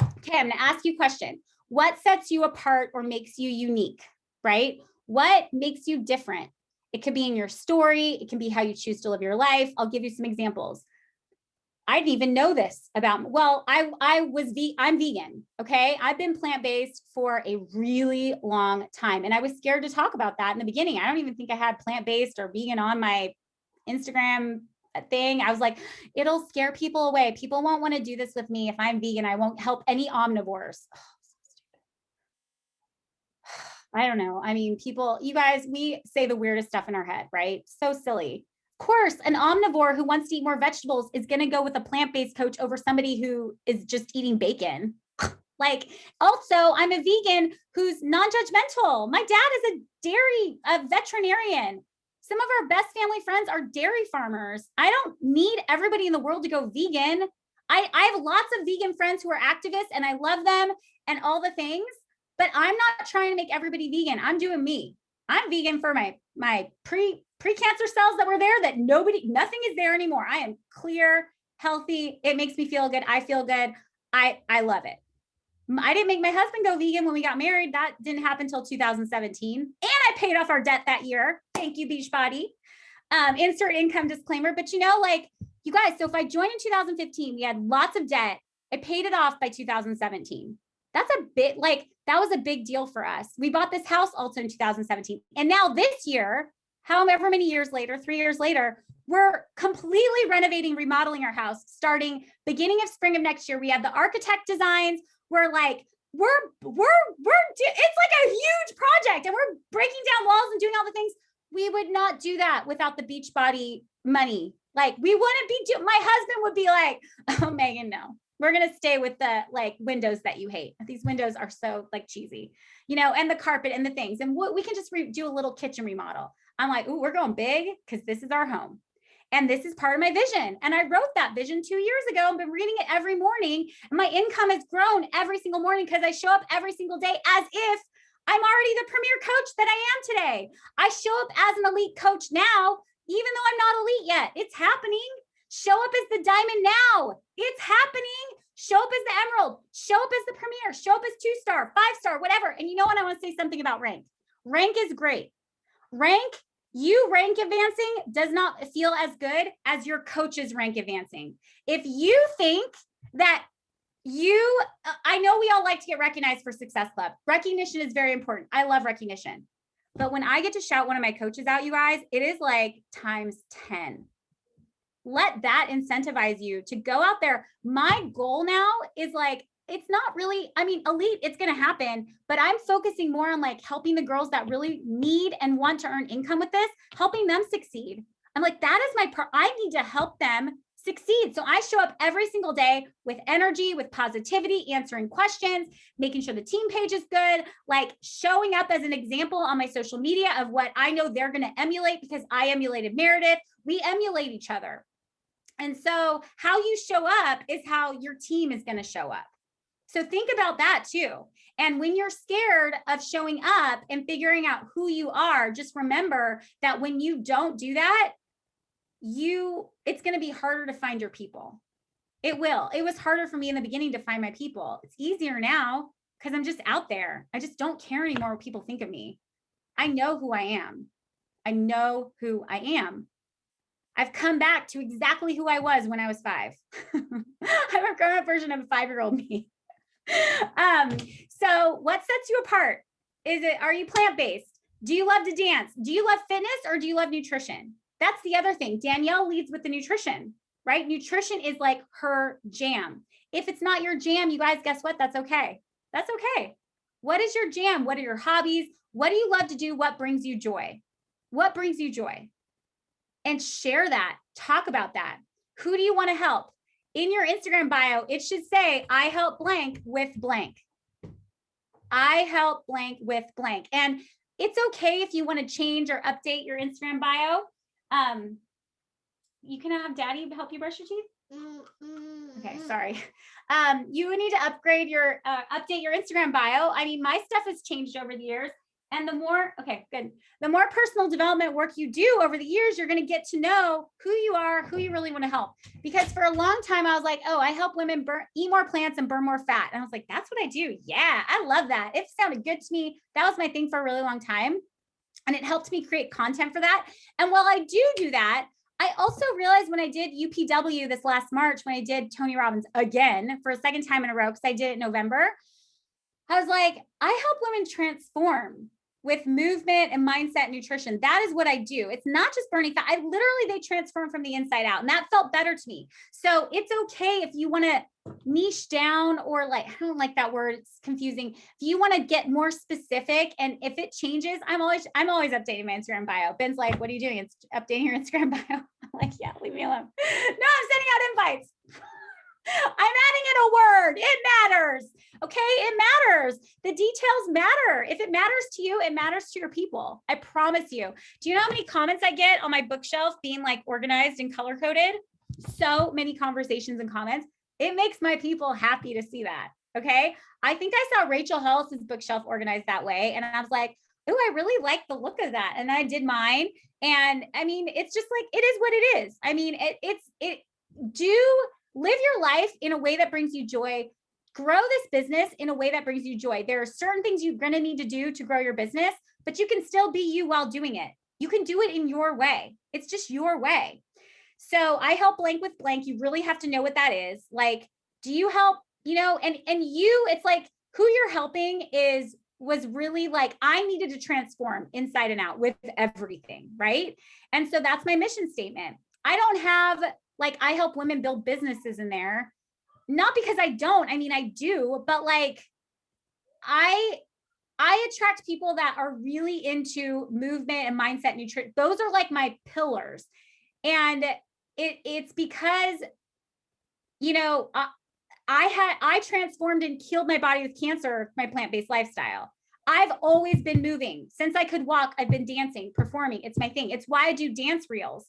Okay, I'm going to ask you a question. What sets you apart or makes you unique, right? What makes you different? It could be in your story. It can be how you choose to live your life. I'll give you some examples. I didn't even know this about, I'm vegan. Okay. I've been plant-based for a really long time. And I was scared to talk about that in the beginning. I don't even think I had plant-based or vegan on my Instagram thing. I was like, it'll scare people away. People won't want to do this with me. If I'm vegan, I won't help any omnivores. Oh, so stupid. I don't know. I mean, you guys, we say the weirdest stuff in our head, right? So silly. Of course, an omnivore who wants to eat more vegetables is going to go with a plant-based coach over somebody who is just eating bacon. Also, I'm a vegan who's non-judgmental. My dad is a veterinarian. Some of our best family friends are dairy farmers. I don't need everybody in the world to go vegan. I have lots of vegan friends who are activists and I love them and all the things, but I'm not trying to make everybody vegan. I'm doing me. I'm vegan for my pre-cancer cells that were there that nothing is there anymore. I am clear, healthy. It makes me feel good. I feel good. I love it. I didn't make my husband go vegan when we got married. That didn't happen until 2017. And I paid off our debt that year. Thank you, Beachbody. Insert income disclaimer. But like, you guys, so if I joined in 2015, we had lots of debt. I paid it off by 2017. That's a bit that was a big deal for us. We bought this house also in 2017. And now this year, however many years later, 3 years later, we're completely renovating, remodeling our house, starting beginning of spring of next year. We have the architect designs. We're it's like a huge project and we're breaking down walls and doing all the things. We would not do that without the Beachbody money. We wouldn't be my husband would be like, oh, Megan, no, we're going to stay with the windows that you hate. These windows are so cheesy, and the carpet and the things. And we can just do a little kitchen remodel. I'm like, ooh, we're going big because this is our home. And this is part of my vision. And I wrote that vision 2 years ago and been reading it every morning. And my income has grown every single morning because I show up every single day as if I'm already the premier coach that I am today. I show up as an elite coach now, even though I'm not elite yet. It's happening. Show up as the diamond now. It's happening. Show up as the emerald. Show up as the premier. Show up as 2-star, 5-star, whatever. And you know what? I want to say something about rank. Rank is great. Rank advancing does not feel as good as your coach's rank advancing. If you think that I know we all like to get recognized for Success Club. Recognition is very important. I love recognition. But when I get to shout one of my coaches out, you guys, it is times 10. Let that incentivize you to go out there. My goal now is it's not really, elite, it's going to happen, but I'm focusing more on helping the girls that really need and want to earn income with this, helping them succeed. I'm that is my part. I need to help them succeed. So I show up every single day with energy, with positivity, answering questions, making sure the team page is good, showing up as an example on my social media of what I know they're going to emulate because I emulated Meredith. We emulate each other. And so how you show up is how your team is going to show up. So think about that too. And when you're scared of showing up and figuring out who you are, just remember that when you don't do that, it's going to be harder to find your people. It will. It was harder for me in the beginning to find my people. It's easier now because I'm just out there. I just don't care anymore what people think of me. I know who I am. I know who I am. I've come back to exactly who I was when I was 5. I'm a grown-up version of a 5-year-old me. So what sets you apart? Are you plant-based? Do you love to dance? Do you love fitness or do you love nutrition? That's the other thing. Danielle leads with the nutrition, right? Nutrition is her jam. If it's not your jam, you guys, guess what? That's okay. That's okay. What is your jam? What are your hobbies? What do you love to do? What brings you joy? What brings you joy? And share that. Talk about that. Who do you want to help? In your Instagram bio, it should say, I help blank with blank. I help blank with blank. And it's okay if you want to change or update your Instagram bio. You can have daddy help you brush your teeth. Okay, sorry. You need to update your Instagram bio. My stuff has changed over the years. And the more personal development work you do over the years, you're going to get to know who you are, who you really want to help. Because for a long time, I was like, oh, I help women eat more plants and burn more fat. And I was like, that's what I do. Yeah, I love that. It sounded good to me. That was my thing for a really long time. And it helped me create content for that. And while I do that, I also realized when I did UPW this last March, when I did Tony Robbins again for a second time in a row, because I did it in November, I was like, I help women transform with movement and mindset and nutrition. That is what I do. It's not just burning fat. They transform from the inside out. And that felt better to me. So it's okay if you want to niche down or I don't like that word. It's confusing. If you want to get more specific and if it changes, I'm always updating my Instagram bio. Ben's like, what are you doing? It's updating your Instagram bio. I'm like, yeah, leave me alone. No, I'm sending out invites. I'm adding in a word. It matters. Okay. It matters. The details matter. If it matters to you, it matters to your people. I promise you. Do you know how many comments I get on my bookshelf being like organized and color coded? So many conversations and comments. It makes my people happy to see that. Okay. I think I saw Rachel Hollis's bookshelf organized that way. And I was like, oh, I really like the look of that. And I did mine. And I mean, it's just like, it is what it is. I mean, do live your life in a way that brings you joy. Grow this business in a way that brings you joy. There are certain things you're going to need to do to grow your business, but you can still be you while doing it. You can do it in your way. It's just your way. So I help blank with blank. You really have to know what that is. Like, do you help, and you, it's like who you're helping was really like, I needed to transform inside and out with everything. Right. And so that's my mission statement. I don't have like, I help women build businesses in there, not because I don't, I mean, I do, but like, I attract people that are really into movement and mindset nutrition. Those are like my pillars. And it's because, I transformed and healed my body with cancer, my plant-based lifestyle. I've always been moving. Since I could walk, I've been dancing, performing. It's my thing. It's why I do dance reels.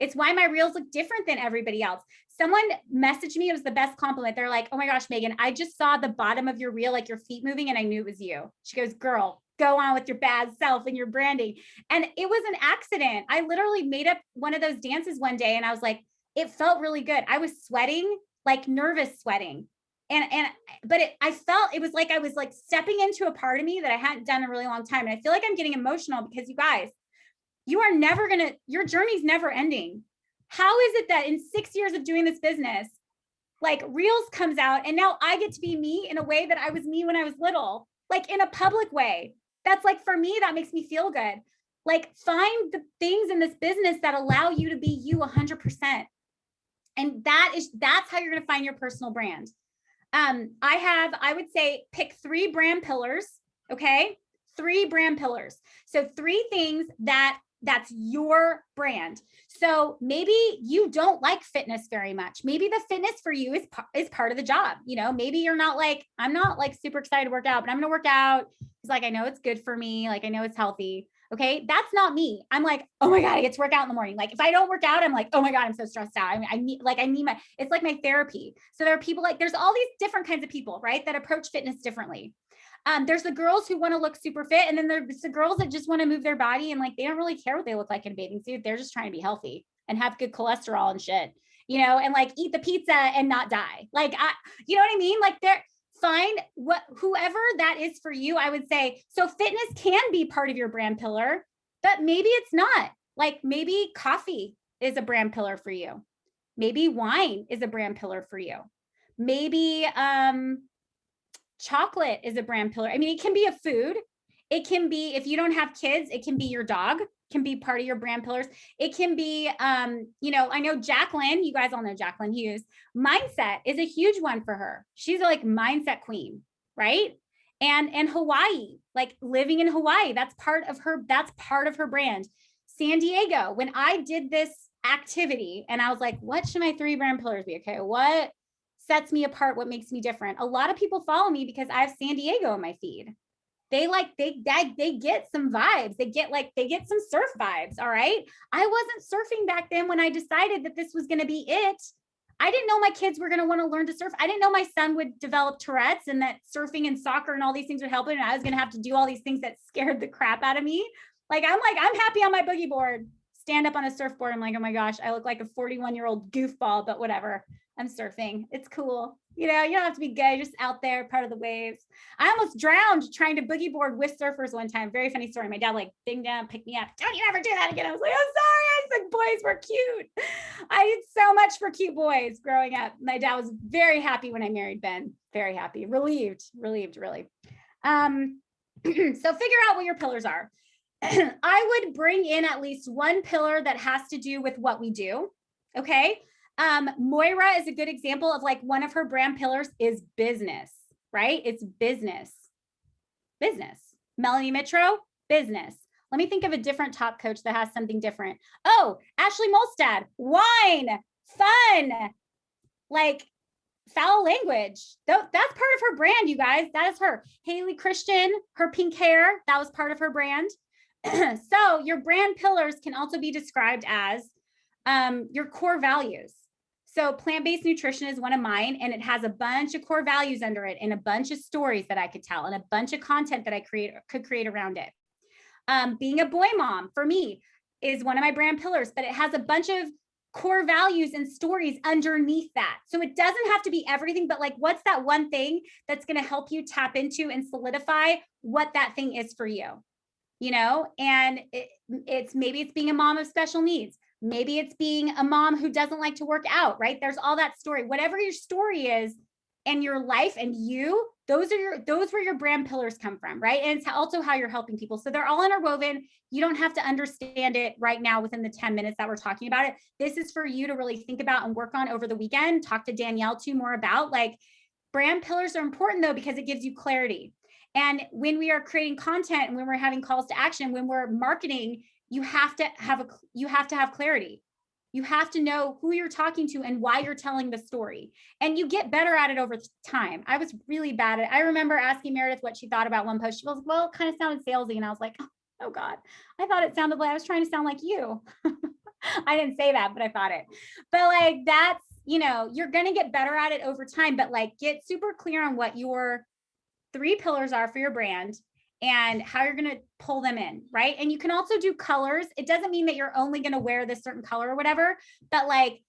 It's why my reels look different than everybody else. Someone messaged me. It was the best compliment. They're like, oh my gosh, Megan, I just saw the bottom of your reel, like your feet moving, and I knew it was you. She goes, girl, go on with your bad self and your branding. And it was an accident. I literally made up one of those dances one day and I was like, it felt really good. I was sweating, like nervous sweating. But I felt, it was like, I was like stepping into a part of me that I hadn't done in a really long time. And I feel like I'm getting emotional because you guys, you are never your journey's never ending. How is it that in 6 years of doing this business, like Reels comes out and now I get to be me in a way that I was me when I was little, like in a public way. That's like, for me, that makes me feel good. Like find the things in this business that allow you to be you 100%. And that's how you're going to find your personal brand. I would say pick 3 brand pillars. Okay. 3 brand pillars. So 3 things that's your brand. So maybe you don't like fitness very much. Maybe the fitness for you is part of the job. Maybe you're not like, I'm not like super excited to work out, but I'm going to work out. It's like, I know it's good for me. Like, I know it's healthy. Okay. That's not me. I'm like, oh my God, I get to work out in the morning. Like if I don't work out, I'm like, oh my God, I'm so stressed out. I need it's like my therapy. So there are people like, there's all these different kinds of people, right, that approach fitness differently. There's the girls who want to look super fit. And then there's the girls that just want to move their body. And like, they don't really care what they look like in a bathing suit. They're just trying to be healthy and have good cholesterol and shit, and like eat the pizza and not die. Like, you know what I mean? Like find whoever that is for you. I would say, so fitness can be part of your brand pillar, but maybe it's not. Like maybe coffee is a brand pillar for you. Maybe wine is a brand pillar for you. Maybe, chocolate is a brand pillar. I mean, it can be a food. It can be, if you don't have kids, it can be your dog, can be part of your brand pillars. It can be, I know Jacqueline, you guys all know Jacqueline Hughes. Mindset is a huge one for her. She's like mindset queen, right? And Hawaii, like living in Hawaii, that's part of her brand. San Diego, when I did this activity and I was like, what should my 3 brand pillars be? Okay, what sets me apart? What makes me different? A lot of people follow me because I have San Diego in my feed. They get some vibes. They get some surf vibes. All right. I wasn't surfing back then when I decided that this was going to be it. I didn't know my kids were going to want to learn to surf. I didn't know my son would develop Tourette's and that surfing and soccer and all these things would help him. And I was going to have to do all these things that scared the crap out of me. I'm happy on my boogie board, stand up on a surfboard. I'm like, oh my gosh, I look like a 41-year-old goofball, but whatever. I'm surfing. It's cool. You don't have to be gay, just out there, part of the waves. I almost drowned trying to boogie board with surfers one time. Very funny story. My dad bing down, picked me up. Don't you ever do that again. I was like, I'm sorry. I said boys were cute. I did so much for cute boys growing up. My dad was very happy when I married Ben. Very happy. Relieved, really. So figure out what your pillars are. I would bring in at least one pillar that has to do with what we do. Okay. Moira is a good example of like one of her brand pillars is business, right? It's business. Melanie Mitro, business. Let me think of a different top coach that has something different. Oh, Ashley Molstad, wine, fun. Like foul language. That's part of her brand, you guys. That is her. Haley Christian, her pink hair, that was part of her brand. So your brand pillars can also be described as your core values. So plant-based nutrition is one of mine, and it has a bunch of core values under it and a bunch of stories that I could tell and a bunch of content that I could create around it. Being a boy mom for me is one of my brand pillars, but it has a bunch of core values and stories underneath that. So it doesn't have to be everything, but like, what's that one thing that's going to help you tap into and solidify what that thing is for you? You know, and it's maybe it's being a mom of special needs. Maybe it's being a mom who doesn't like to work out, right? There's all that story. Whatever your story is and your life and you, those where your brand pillars come from, right? And it's also how you're helping people. So they're all interwoven. You don't have to understand it right now within the 10 minutes that we're talking about it. This is for you to really think about and work on over the weekend. Talk to Danielle too more about, like, brand pillars are important though, because it gives you clarity. And when we are creating content and when we're having calls to action, when we're marketing, you have to have clarity. You have to know who you're talking to and why you're telling the story. And you get better at it over time. I was really bad at it. I remember asking Meredith what she thought about one post. She was like, well, it kind of sounded salesy. And I was like, oh God, I thought it sounded like I was trying to sound like you. I didn't say that, but I thought it. But like, that's, you know, you're going to get better at it over time, but like, get super clear on what your 3 pillars are for your brand and how you're going to pull them in, right? And you can also do colors. It doesn't mean that you're only going to wear this certain color or whatever, but like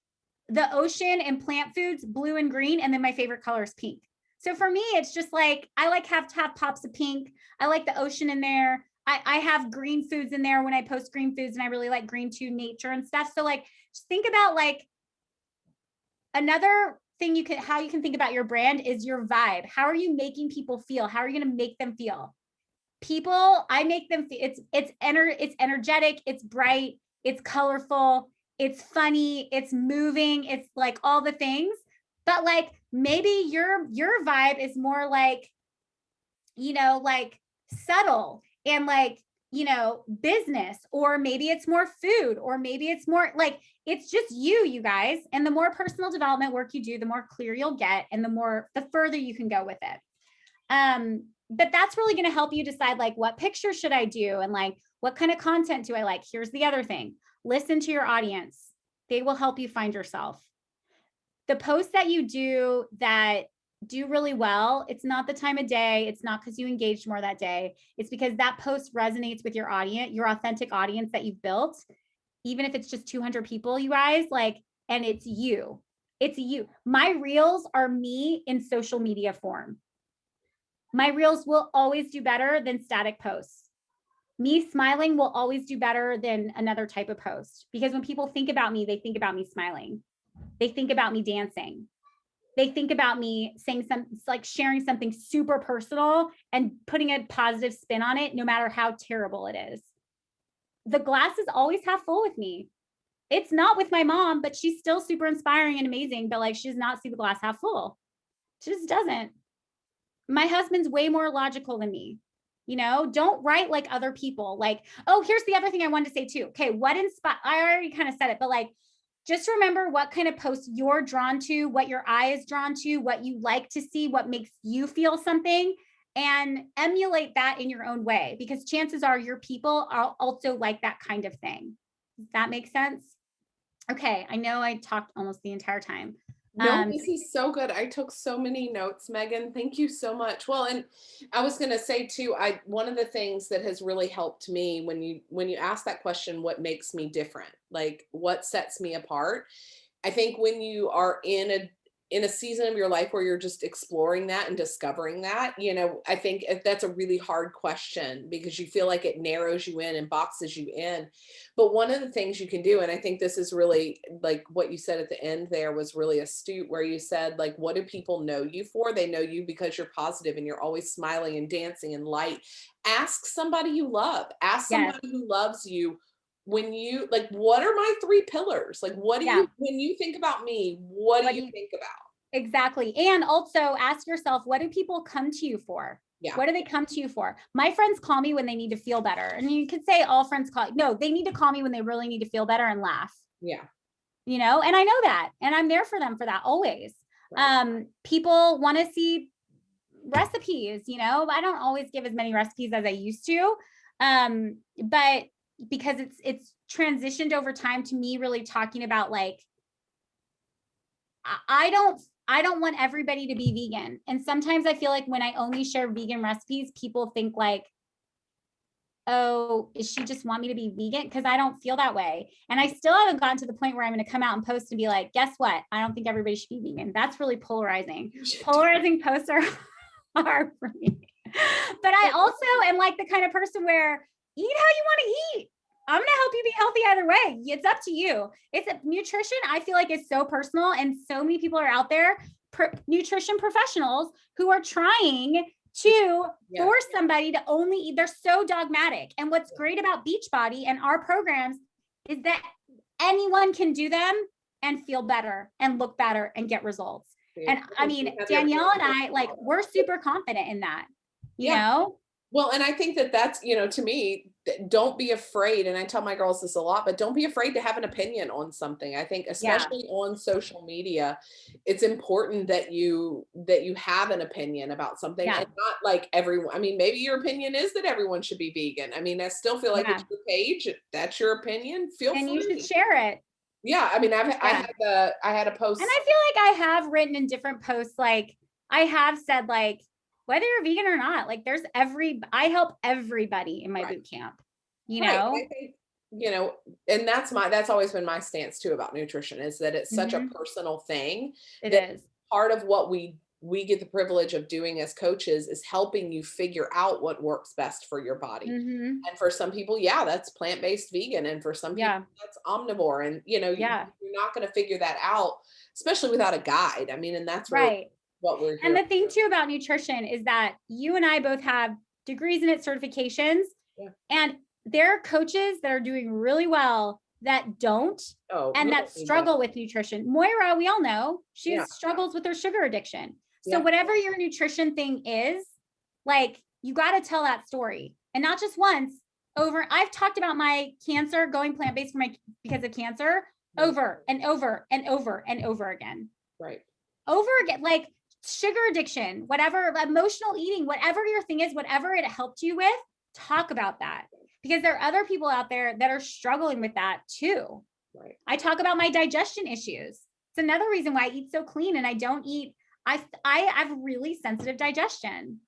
the ocean and plant foods, blue and green, and then my favorite color is pink. So for me, it's just like, I like have to have pops of pink. I like the ocean in there. I have green foods in there when I post green foods, and I really like green to nature and stuff. So like, just think about like another thing how you can think about your brand is your vibe. How are you making people feel? How are you going to make them feel? People, I make them feel it's energetic, it's bright, it's colorful, it's funny, it's moving, it's like all the things. But like, maybe your vibe is more like, you know, like subtle and like, you know, business, or maybe it's more food, or maybe it's more like, it's just you guys. And the more personal development work you do, the more clear you'll get, and the further you can go with it. But that's really going to help you decide like, what picture should I do? And like, what kind of content do I like? Here's the other thing. Listen to your audience. They will help you find yourself. The posts that you do that do really well, it's not the time of day. It's not because you engaged more that day. It's because that post resonates with your audience, your authentic audience that you've built. Even if it's just 200 people, you guys, like, and it's you. It's you. My reels are me in social media form. My reels will always do better than static posts. Me smiling will always do better than another type of post, because when people think about me, they think about me smiling. They think about me dancing. They think about me saying something, like sharing something super personal and putting a positive spin on it, no matter how terrible it is. The glass is always half full with me. It's not with my mom, but she's still super inspiring and amazing, but like, she does not see the glass half full. She just doesn't. My husband's way more logical than me. You know, don't write like other people. Like, oh, here's the other thing I wanted to say too. Okay, I already kind of said it, but like, just remember what kind of posts you're drawn to, what your eye is drawn to, what you like to see, what makes you feel something, and emulate that in your own way, because chances are your people are also like that kind of thing. Does that make sense? Okay, I know I talked almost the entire time. No, this is so good. I took so many notes, Megan. Thank you so much. Well, and I was going to say too, one of the things that has really helped me when you ask that question, what makes me different? Like, what sets me apart? I think when you are in a season of your life where you're just exploring that and discovering that, you know, I think that's a really hard question, because you feel like it narrows you in and boxes you in. But one of the things you can do, and I think this is really like what you said at the end there was really astute, where you said, like, what do people know you for? They know you because you're positive and you're always smiling and dancing and light. Ask somebody you love. Ask somebody who loves you. When you like, what are my 3 pillars? Like, what do you, when you think about me, what do you think about? Exactly. And also ask yourself, what do people come to you for? Yeah. What do they come to you for? My friends call me when they need to feel better. And you could say all friends call. No, they need to call me when they really need to feel better and laugh. Yeah. You know, and I know that, and I'm there for them for that always. Right. People want to see recipes, you know, I don't always give as many recipes as I used to. But because it's transitioned over time to me really talking about like, I don't want everybody to be vegan. And sometimes I feel like when I only share vegan recipes, people think like, oh, is she just want me to be vegan? Because I don't feel that way. And I still haven't gotten to the point where I'm going to come out and post and be like, guess what? I don't think everybody should be vegan. That's really polarizing. Polarizing posts are hard for me. But I also am like the kind of person where eat how you want to eat. I'm going to help you be healthy either way. It's up to you. It's nutrition. I feel like it's so personal, and so many people are out there, nutrition professionals who are trying to force somebody to only eat. They're so dogmatic. And what's great about Beachbody and our programs is that anyone can do them and feel better and look better and get results. And I mean, Danielle and I, like, we're super confident in that, you know? Well, and I think that that's, you know, to me, don't be afraid. And I tell my girls this a lot, but don't be afraid to have an opinion on something. I think especially on social media, it's important that you have an opinion about something, and not like everyone. I mean, maybe your opinion is that everyone should be vegan. I mean, I still feel like it's your page. If that's your opinion, feel free. And you should share it. Yeah. I mean, I had a post. And I feel like I have written in different posts, like I have said, like, whether you're vegan or not, like I help everybody in my boot camp, you know? I think, you know, and that's always been my stance too about nutrition, is that it's such a personal thing. It is. Part of what we get the privilege of doing as coaches is helping you figure out what works best for your body. And for some people, that's plant-based vegan. And for some people, that's omnivore. And, you know, you're not going to figure that out, especially without a guide. I mean, and that's really what we're here. And the thing too about nutrition is that you and I both have degrees in it, certifications, and there are coaches that are doing really well that don't, and that struggle with nutrition. Moira, we all know, she struggles with her sugar addiction. So whatever your nutrition thing is, like, you got to tell that story, and not just once. I've talked about my cancer, going plant-based because of cancer, over and over and over and over again. Right. Over again, like sugar addiction, whatever, emotional eating, whatever your thing is, whatever it helped you with, talk about that, because there are other people out there that are struggling with that too. Right. I talk about my digestion issues. It's another reason why I eat so clean, and I don't eat. I have really sensitive digestion.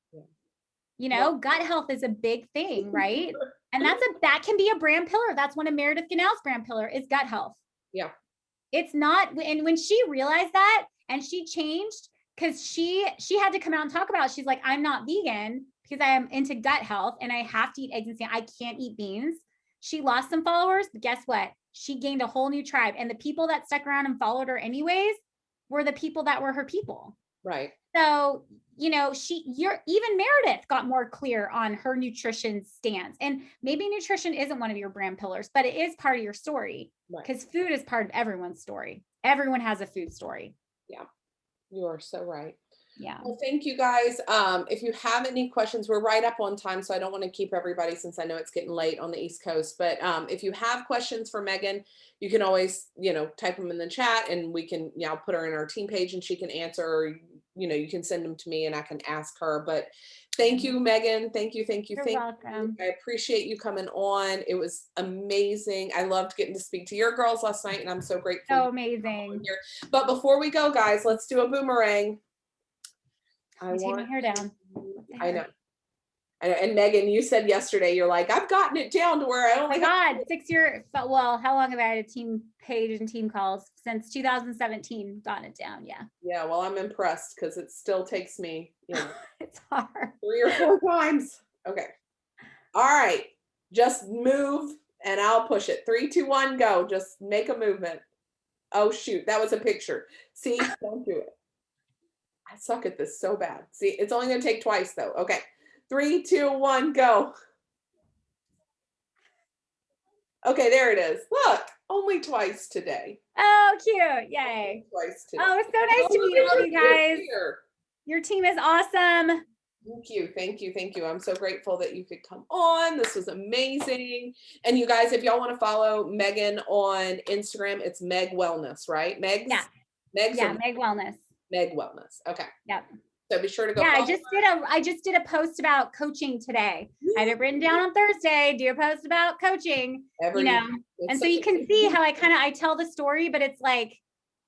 You know, gut health is a big thing, right? And that can be a brand pillar. That's one of Meredith Gannell's brand pillar is gut health. Yeah. It's not, and when she realized that and she changed, because she had to come out and talk about it. She's like, I'm not vegan because I am into gut health and I have to eat eggs and salmon. I can't eat beans. She lost some followers, but guess what? She gained a whole new tribe. And the people that stuck around and followed her anyways were the people that were her people. Right. So, you know, even Meredith got more clear on her nutrition stance. And maybe nutrition isn't one of your brand pillars, but it is part of your story, because food is part of everyone's story. Everyone has a food story. Yeah, you are so right. Yeah. Well, thank you guys. If you have any questions, we're right up on time, so I don't want to keep everybody, since I know it's getting late on the East Coast. But if you have questions for Megan, you can always, you know, type them in the chat, and we can, I'll put her in our team page and she can answer, or, you know, you can send them to me and I can ask her. But thank you, Megan. Thank you. You're welcome. I appreciate you coming on. It was amazing. I loved getting to speak to your girls last night, and I'm so grateful. So amazing. But before we go, guys, let's do a boomerang. Take my hair down. I know. And Megan, you said yesterday, you're like, I've gotten it down to where I only. Oh my God, 6 years. Well, how long have I had a team page and team calls? Since 2017, gotten it down. Yeah. Yeah. Well, I'm impressed, because it still takes me, you know, it's hard. 3 or 4 times. Okay. All right. Just move and I'll push it. 3, 2, 1, go. Just make a movement. Oh, shoot. That was a picture. See, don't do it. I suck at this so bad. See, it's only going to take twice though. Okay. 3, 2, 1, go. Okay, there it is. Look, only twice today. Oh, cute. Yay. Twice today. Oh, it's so nice to meet all you guys. Your team is awesome. Thank you. Thank you. Thank you. I'm so grateful that you could come on. This was amazing. And you guys, if y'all want to follow Megan on Instagram, it's Meg Wellness, right? Meg's? Yeah. Meg's Meg Wellness. Meg Wellness. Okay. Yep. So be sure to go. Yeah, follow I just did a post about coaching today. I had it written down on Thursday, do a post about coaching, and so you can see how I tell the story, but it's like,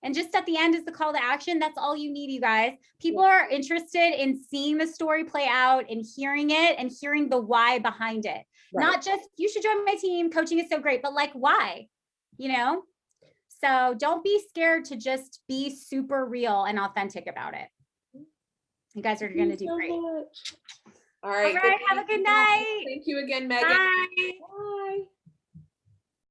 and just at the end is the call to action. That's all you need, you guys. People are interested in seeing the story play out and hearing it and hearing the why behind it. Right. Not just, you should join my team. Coaching is so great, but like, why? So don't be scared to just be super real and authentic about it. You guys are going to do great. All right. Have a good night. Thank you again, Megan. Bye.